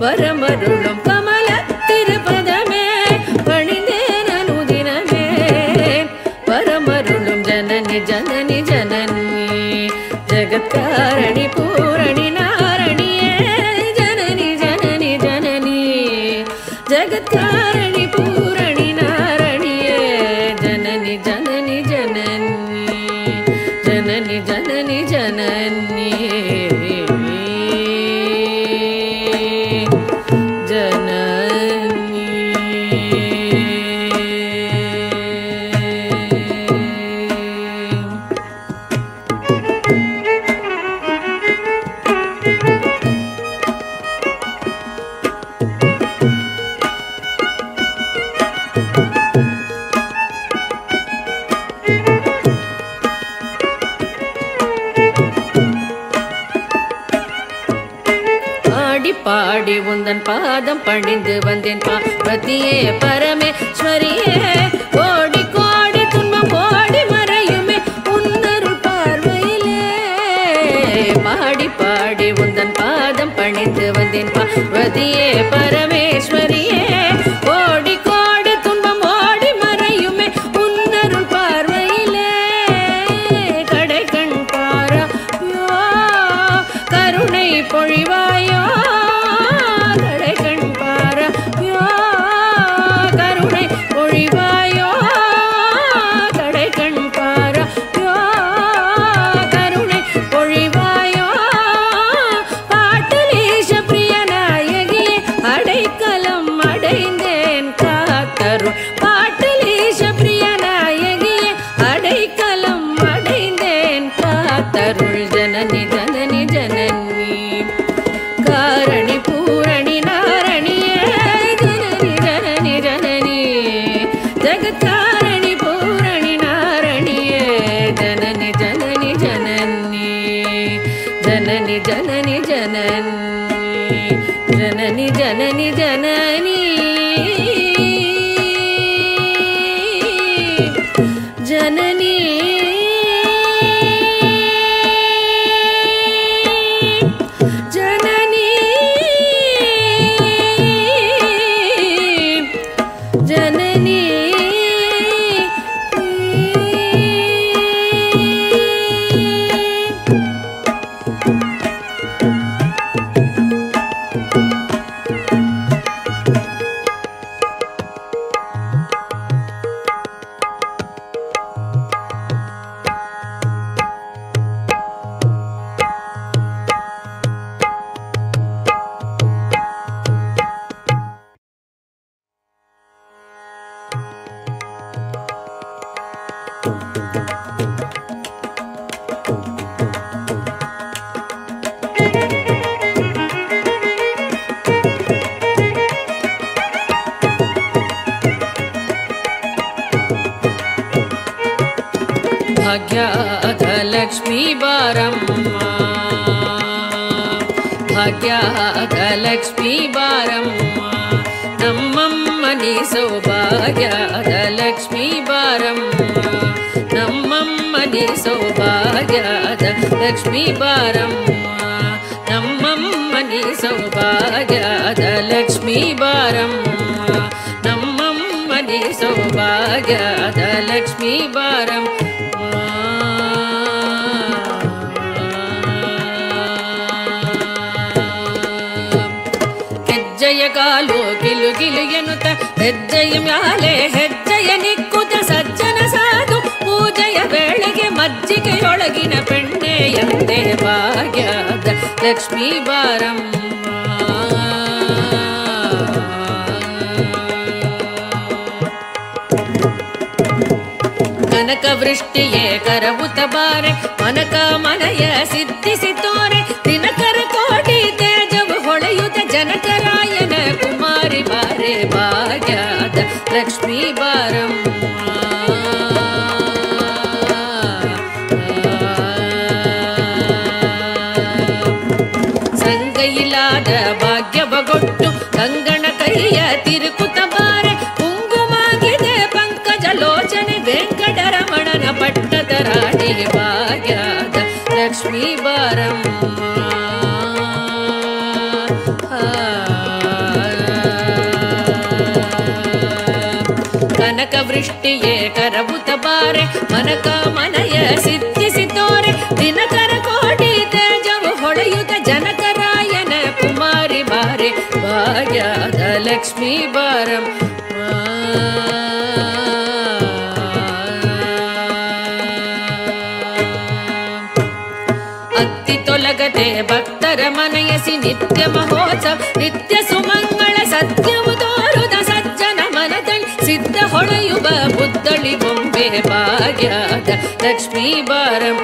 வரமருளும் கமல திருப்பதமே பணிந்தேன் அனுதினமே வரமருளும் ஜனனி ஜனனி ஜனனி ஜகத்காரணி பூரணி நாரணியே ஜனனி ஜனனி ஜனனி ஜகத்காரணி பூரணி நாரணியே ஜனனி ஜனனி ஜனனி ஜனனி ஜனனி ஜனனி பாடி உந்தன் பாதம் பணிந்து வந்தேன் பார்வதியே பரமேஸ்வரியே கோடி கோடி துன்பம் கோடி மறையுமே உன்னருள் பார்வையிலே பாடி பாடி உந்தன் பாதம் பணிந்து வந்தேன் பார்வதியே பரமேஸ்வரியே கோடி கோடி துன்பம் ஓடி மறையுமே உன்னருள் பார்வையிலே கடை கண் பாராயோ கருணை பொழிவாயோ जननी जननी जननी कारणि पूरणि नारणिये जननी जननी जननी जगत्कारणि पूरणि नारणिये जननी जननी जननी जननी जननी जननी जननी जननी जननी जननी ಭಾಗ್ಯದ ಲಕ್ಷ್ಮೀ ಬಾರಮ್ಮ ಭಾಗ್ಯದ ಲಕ್ಷ್ಮೀ ಬಾರಮ್ಮ ನಮ್ಮಮ್ಮನಿ ಸೌಭಾಗ್ಯದ ಲಕ್ಷ್ಮೀ ಬಾರಮ್ಮ ನಮ್ಮಮ್ಮನಿ ಸೌಭಾಗ್ಯದ ಲಕ್ಷ್ಮೀ ಬಾರಮ್ಮ ನಮ್ಮಮ್ಮನಿ ಸೌಭಾಗ್ಯದ ಲಕ್ಷ್ಮೀ ಬಾರಮ್ಮ ನಮ್ಮಮ್ಮನಿ ಸೌಭಾಗ್ಯದ ಲಕ್ಷ್ಮೀ ಬಾರಮ್ಮ ಹೆಜ್ಜೆಯ ಕಾಲು ಗಿಲು ಗಿಲು ಎನ್ನುತ್ತ ಹೆಜ್ಜೆಯ ಮ್ಯಾಲೆ ಹೆಜ್ಜೆಯ ನಿಕ್ಕುತ್ತ ಸಜ್ಜನ ಸಾಧು ಪೂಜೆಯ ವೇಳೆಗೆ ಮಜ್ಜಿಗೆಯೊಳಗಿನ ಬೆಣ್ಣೆ ಎಂದೇ ಭಾಗ್ಯದ ಲಕ್ಷ್ಮೀ ಬಾರಮ್ಮ ಕನಕ ವೃಷ್ಟಿಯೇ ಕರವುತ ಬಾರೆ ಮನಕ ಮನಯ ಸಿದ್ಧಿಸಿ ತೋರೆ ದಿನಕರ ಕೋಟಿ ತೇಜವು ಹೊಳೆಯುತ್ತ ಜನಕರಾಯನ ಕುಮಾರಿ ಬಾರೆ ಭಾಗ್ಯದ ಲಕ್ಷ್ಮೀ ಬಾರಮ್ಮ ಸಂಗೈಲಾದ ಭಾಗ್ಯವಗೊಟ್ಟು ಕಂಗಣ ಕೈಯ ತಿರುಕುತ ಬಾರೆ ಕುಂಗುಮಾಗಿದೆ ಪಂಕಜ ಲೋಚನೆ ವೆಂಕಟರಮಣನ ಪಟ್ಟದ ರಾಣಿ ಭಾಗ್ಯದ ಲಕ್ಷ್ಮೀ ಬಾರಮ್ಮ ಕನಕ ವೃಷ್ಟಿಯೇ ಕರವುತ ಬಾರೆ ಮನಕ ಮನಯ ಸಿದ್ಧಿಸಿ ತೋರೆ ದಿನಕರ ಕೋಟಿ ತೇಜವು ಹೊಳೆಯುತ್ತ ಜನಕರಾಯನ ಕುಮಾರಿ ಬಾರೆ ಭಾಗ್ಯದ ಲಕ್ಷ್ಮೀ ಬಾರಮ್ಮ ಅತ್ತಿ ತೊಲಗದೆ ಭಕ್ತರ ಮನಯಸಿ ನಿತ್ಯ ಮಹೋತ್ಸವ ನಿತ್ಯ ಸುಮಂಗಳ ಸತ್ಯವು ತೋರುದ ಸಜ್ಜನ ಮನದಲ್ಲಿ ಸಿದ್ಧ ಹೊಳೆಯುವ ಬುದ್ಧಳಿ ಬೊಂಬೆ ಭಾಗ್ಯದ ಲಕ್ಷ್ಮೀ ಬಾರಮ್ಮ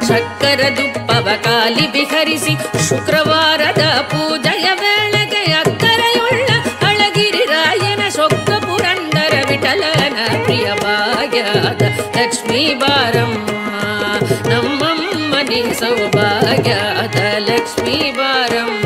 ಶಕ್ಕರ ದುಪ್ಪವ ಕಾಲಿ ಬಿಹರಿಸಿ ಶುಕ್ರವಾರದ ಪೂಜೆಯ ವೇಳೆಗೆ ಅಕ್ಕರೆಯುಳ್ಳ ಅಳಗಿರಿ ರಾಯನ ಶೊಕ್ಕ ಪುರಂದರ ವಿಠಲನ ಪ್ರಿಯ ಭಾಗ್ಯದ ಲಕ್ಷ್ಮೀ ಬಾರಮ್ಮ ನಮ್ಮಮ್ಮನಿ ಸೌಭಾಗ್ಯದ ಲಕ್ಷ್ಮೀ ಬಾರಮ್ಮ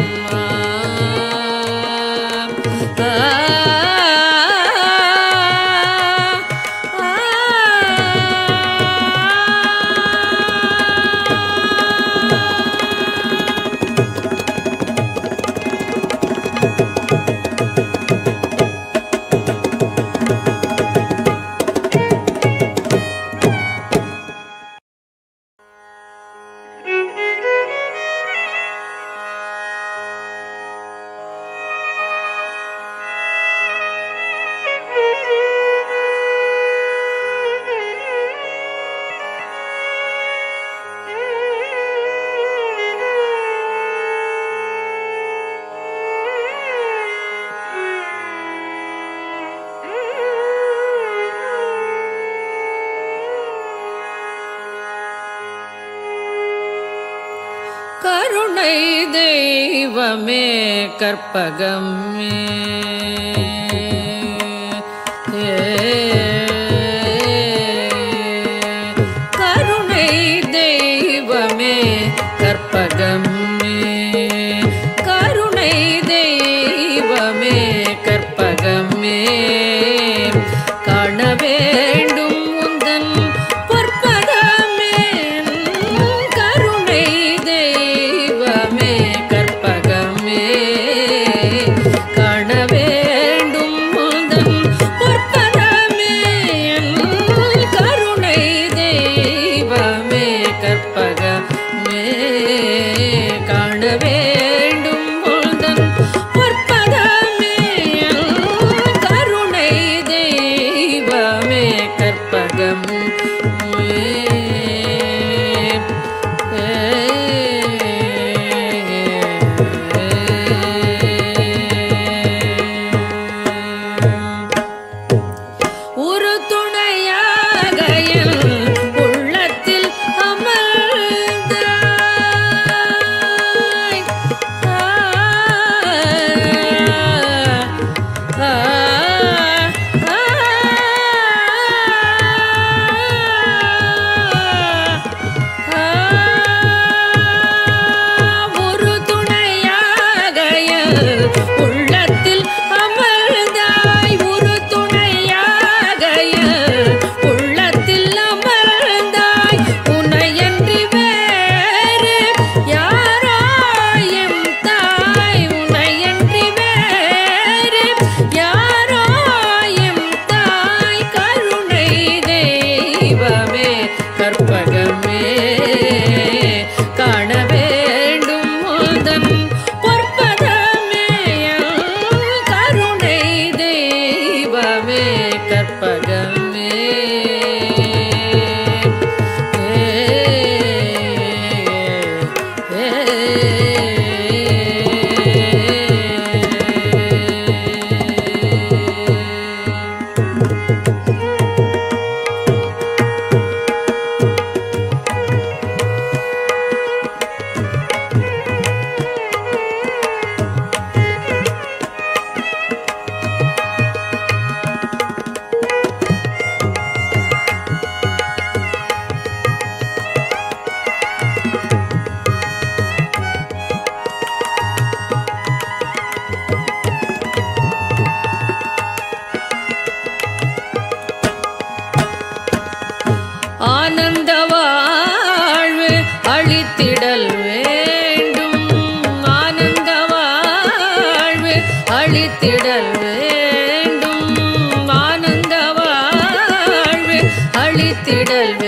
கருணை தெய்வமே கற்பகமே கருணை தெய்வமே கற்பகமே கருணை தெய்வமே கற்பகமே காண வேண்டும் உந்தன் பொற்பதமே கருணை தெய்வமே கற்பகமே காண வேண்டும் உந்தன் பொற்பதமே கருணை தெய்வமே கற்பகமே காண வேண்டும் உந்தன் பொற்பதமே கருணை தெய்வமே கற்பகமே ஒரு துணையாக என் உள்ளத்தில் அமர்ந்தாய்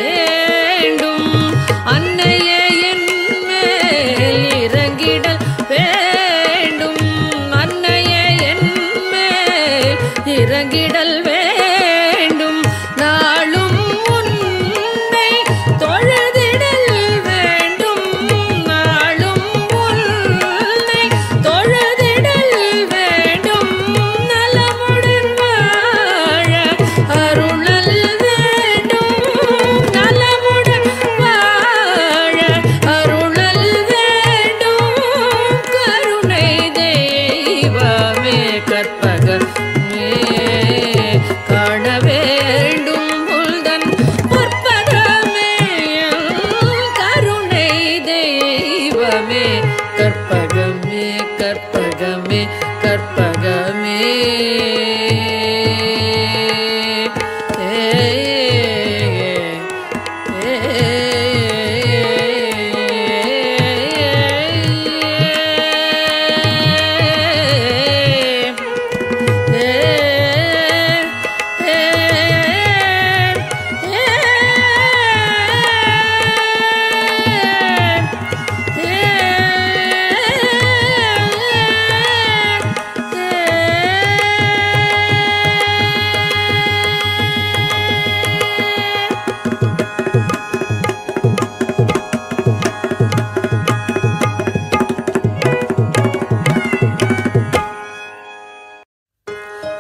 வேண்டும் அன்னையே என் மேல் இறங்கிடல் வேண்டும் அன்னையே என் மேல் இறங்கிடல் வேண்டும் நாளும் உன்னை தொழுதிடல் வேண்டும் நாளும் உன்னை தொழுதிடல் வேண்டும் நலமுடன் வாழ அருளல் வேண்டும் நலமுடன் வாழ அருளல் வேண்டும் கருணை தெய்வமே கற்பகமே காண வேண்டும் உள்தன் பொற்பதமே கருணை தெய்வமே கற்பகமே கற்பகமே கற்பகமே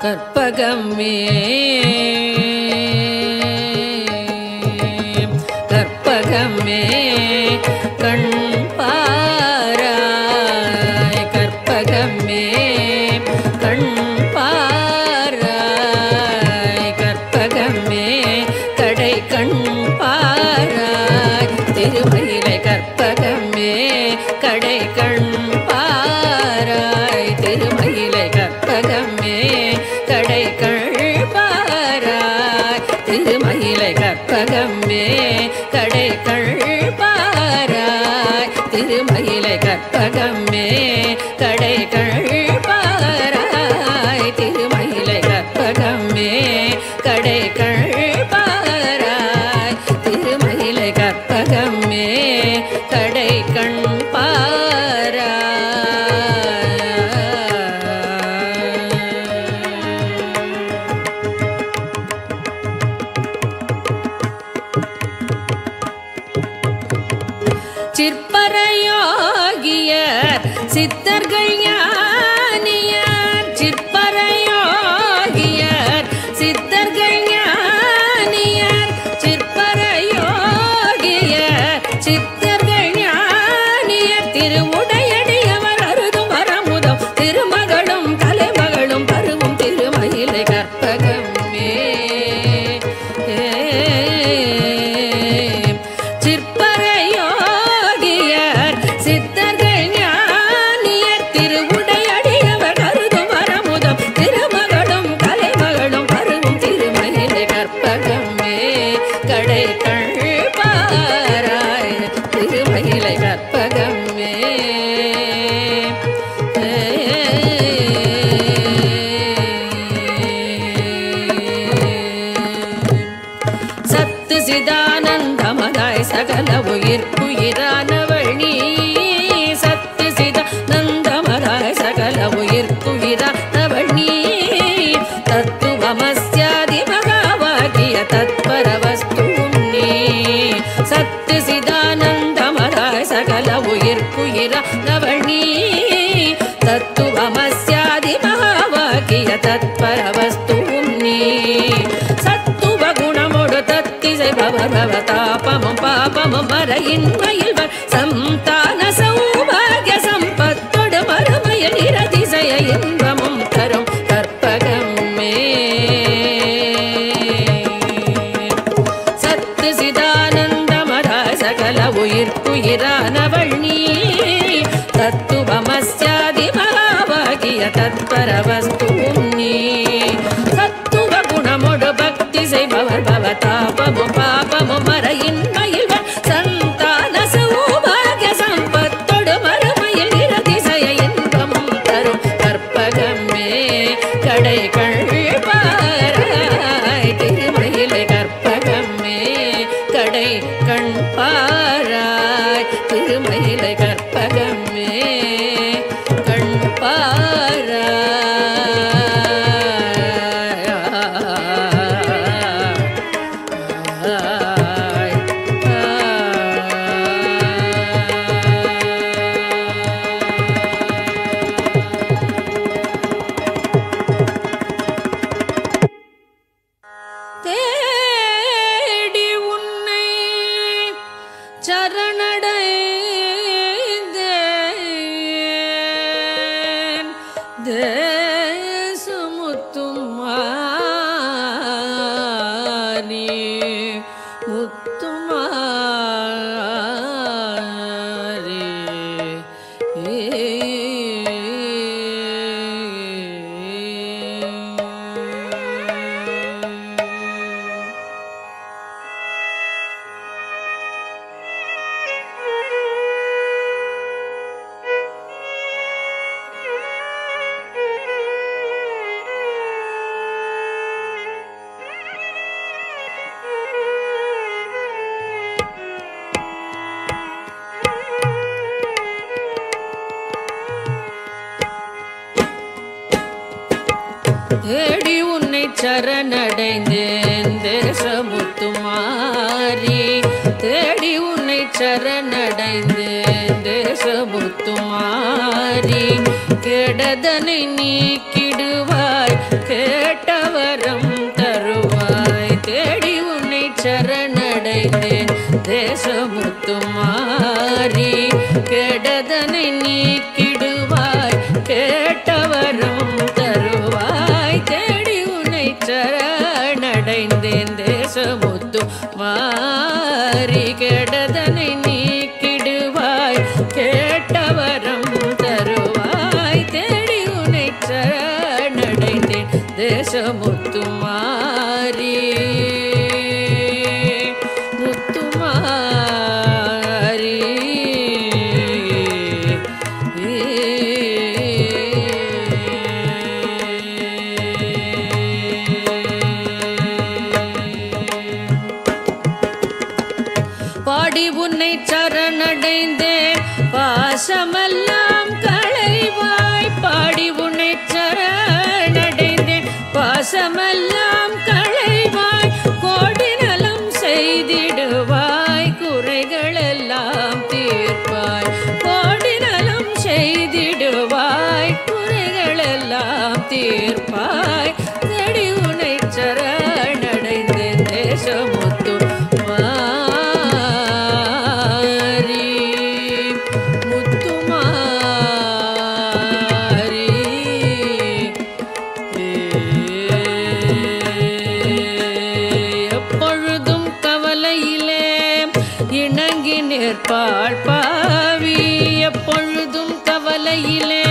கற்பகமே கற்பகமே கண் பாராய் கற்பகமே கண் பாராய் கற்பகமே கடை கண் பாராய் திருமயிலை கற்பகமே கடை கண் பாராய் திருமயிலை கற்பகமே கடை கண் பாராய் திருமயிலை கற்பகமே கடை கண் பாராய் திருமயிலை கற்பகமே கடை கண் பாராய் திருமயிலை கற்பகமே கடை கண் பாராய் திருமயிலை கற்பகமே கடை கண் சிற்பரையோகியர் சித்தர்கள் ஞானியர் சிற்பரையோகியர் சித்தர்கள் ஞானியர் சிற்பரையோகியர் சித்தர்கள் ஞானியர் திருவுடையடியவர் அருதும் வரமுதம் திருமகளும் கலைமகளும் பருவும் திருமயிலை கற்பகமே சிதானந்தமதாய் சகல உயிர்க்குயிரானவள் நீ சத்து சிதானந்தமதாய் சகல உயிர்க்குயிரானவள் நீ தத்துவமஸ்யாதி மகாவாகிய தத்பரவஸ்து நீ சத்து சிதானந்தமதாய் சகல உயிர்க்குயிரானவள் நீ தத்துவமஸ்யாதி மகாவாகிய தத்பரவஸ்து நீ சத்துவ குணமோடு தத்திசை பவதாபமும் பாபமும் மறையின்மையில் சந்தான சௌபாகிய சம்பத்தோடு மறுமையில் இரதிசய இன்பமும் தரும் கற்பகமே சத்து சிதானந்தமதாய் சகல உயிர்க்குயிரானவள் நீ தத்துவமஸ்யாதி மகாவாகிய தத்பரவஸ்து நீ சத்துவ குணமோடு பக்தி செய்பவர் பவதாபமும் பாபமும் மறையின்மையில் சந்தான சௌபாகிய சம்பத்தோடு மறுமையில் இரதிசய இன்பமும் தரும் கற்பகமே கடை கண் பாராய் திருமயிலை கற்பகமே கடை கண் பாராய் திருமயிலை கற்பகமே கண் பாராய் தேடி உன்னை சரணடைந்தேன் தேசமுத்தும் மாறி முத்துமாரி தேடி உன்னை சரணடைந்தேன் தேசமுத்துமாரி தேடி உன்னை சரணடைந்தேன் தேசமுத்துமாரி கெடதனை நீக்கிடுவாய் கேட்டவரம் தருவாய் தேடி உன்னை சரணடைந்தேன் தேசமுத்துமாரி கெடதனை நீக்கிடுவாய் கேட்டவரம் தருவாய் தேடி உன்னை சரணடைந்தேன் தேசமுத்து மாறி கெடதனை நீக்கிடுவாய் கேட்டவரம் தருவாய் தேடி உன்னை சரணடைந்தேன் தேசமுத்து மாறி முத்துமாரி பாடி உன்னை சரணடைந்தேன் பாசமெல்லாம் களைவாய் பாடி உன்னை சரணடைந்தேன் பாசமெல்லாம் களைவாய் கோடி நலம் செய்திடுவாய் குறைகளெல்லாம் தீர்ப்பாய் கோடி நலம் செய்திடுவாய் குறைகளெல்லாம் தீர்ப்பாய் தேடி உன்னை சரணடைந்தேன் தேசமுத்து நிற்பாள் பாவி எப்பொழுதும் கவலையிலே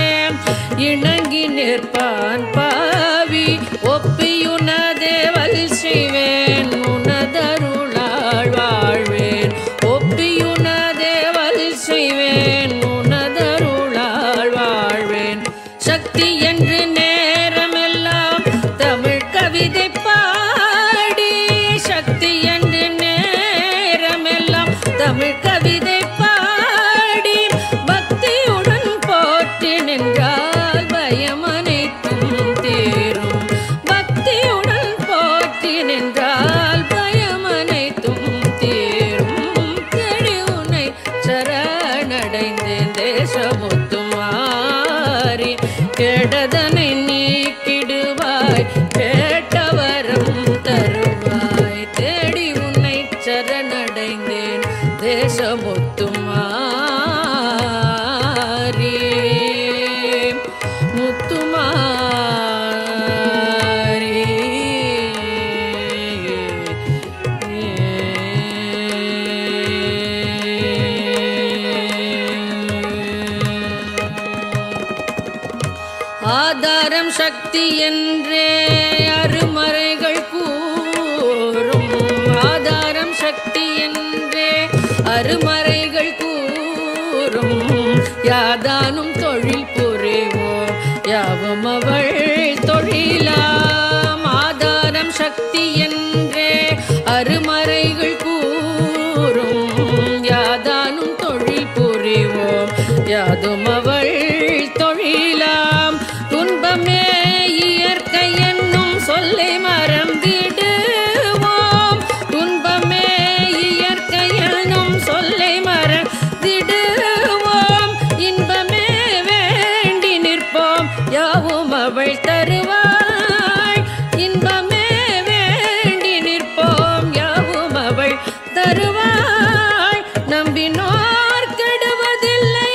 இணங்கி நிற்பான் பாவி ஒப்பியுனதேவல் செய்வேன் உனதருளாள் வாழ்வேன் ஒப்பியுனதேவல் செய்வேன் உனதருளாள் வாழ்வேன் சக்தி என்று நேரமெல்லாம் தமிழ் கவிதை பாடி சக்தி என்று நேரமெல்லாம் தமிழ் கவிதை பாடி பக்தியுடன் போற்றி நின்றால் பயம் அனைத்தும் தீரும் பக்தியுடன் போற்றி நின்றால் பயம் அனைத்தும் தீரும் தேடி உன்னை சரணடைந்தேன் தேசமுத்து மாறி கெடதனை நீக்கிடுவாய் கேட்டவரம் தருவாய் தேடி உன்னை சரணடைந்தேன் தேசமுத்து மாறி முத்துமாரி ஆதாரம் சக்தி என்றே அருமறைகள் கூறும் ஆதாரம் சக்தி என்றே அருமறைகள் கூறும் யாதானும் தொழில் புரிவோம் யாவும் அவள் தொழிலாம் ஆதாரம் சக்தி என்றே அருமறைகள் கூறும் கூறும் யாதானும் தொழில் புரிவோம் யாதும் அவள் தொழிலாம் துன்பமே இயற்கை என்னும் சொல்லை மறந்திடுவோம் துன்பமே இயற்கை என்னும் சொல்லை மறந்திடுவோம் இன்பமே வேண்டி நிற்போம் யாவும் அவள் தருவாள் இன்பமே வேண்டி நிற்போம் யாவும் அவள் தருவாள் நம்பினோர் கெடுவதில்லை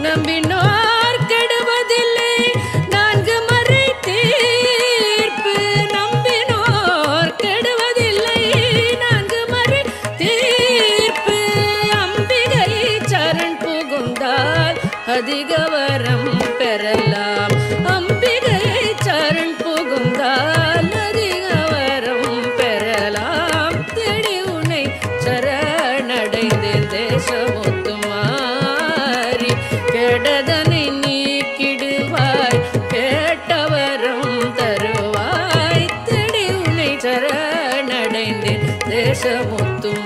நம்பினோர் கெடுவதில்லை நான்கு மறை தீர்ப்பு நம்பினோர் கெடுவதில்லை நான்கு மறை தீர்ப்பு அம்பிகை சரண் புகுந்தால் அதிக வரம் பெறலாம் அம்பிகை சரண் புகுந்தால் அதிக வரம் பெறலாம் தேடி உன்னை சரணடைந்தேன் தேசமுத்துமாரி கெடதனை நீக்கிடுவாய் கேட்டவரம் தருவாய் தேடி உன்னை சரணடைந்தேன் தேசமுத்துமாரி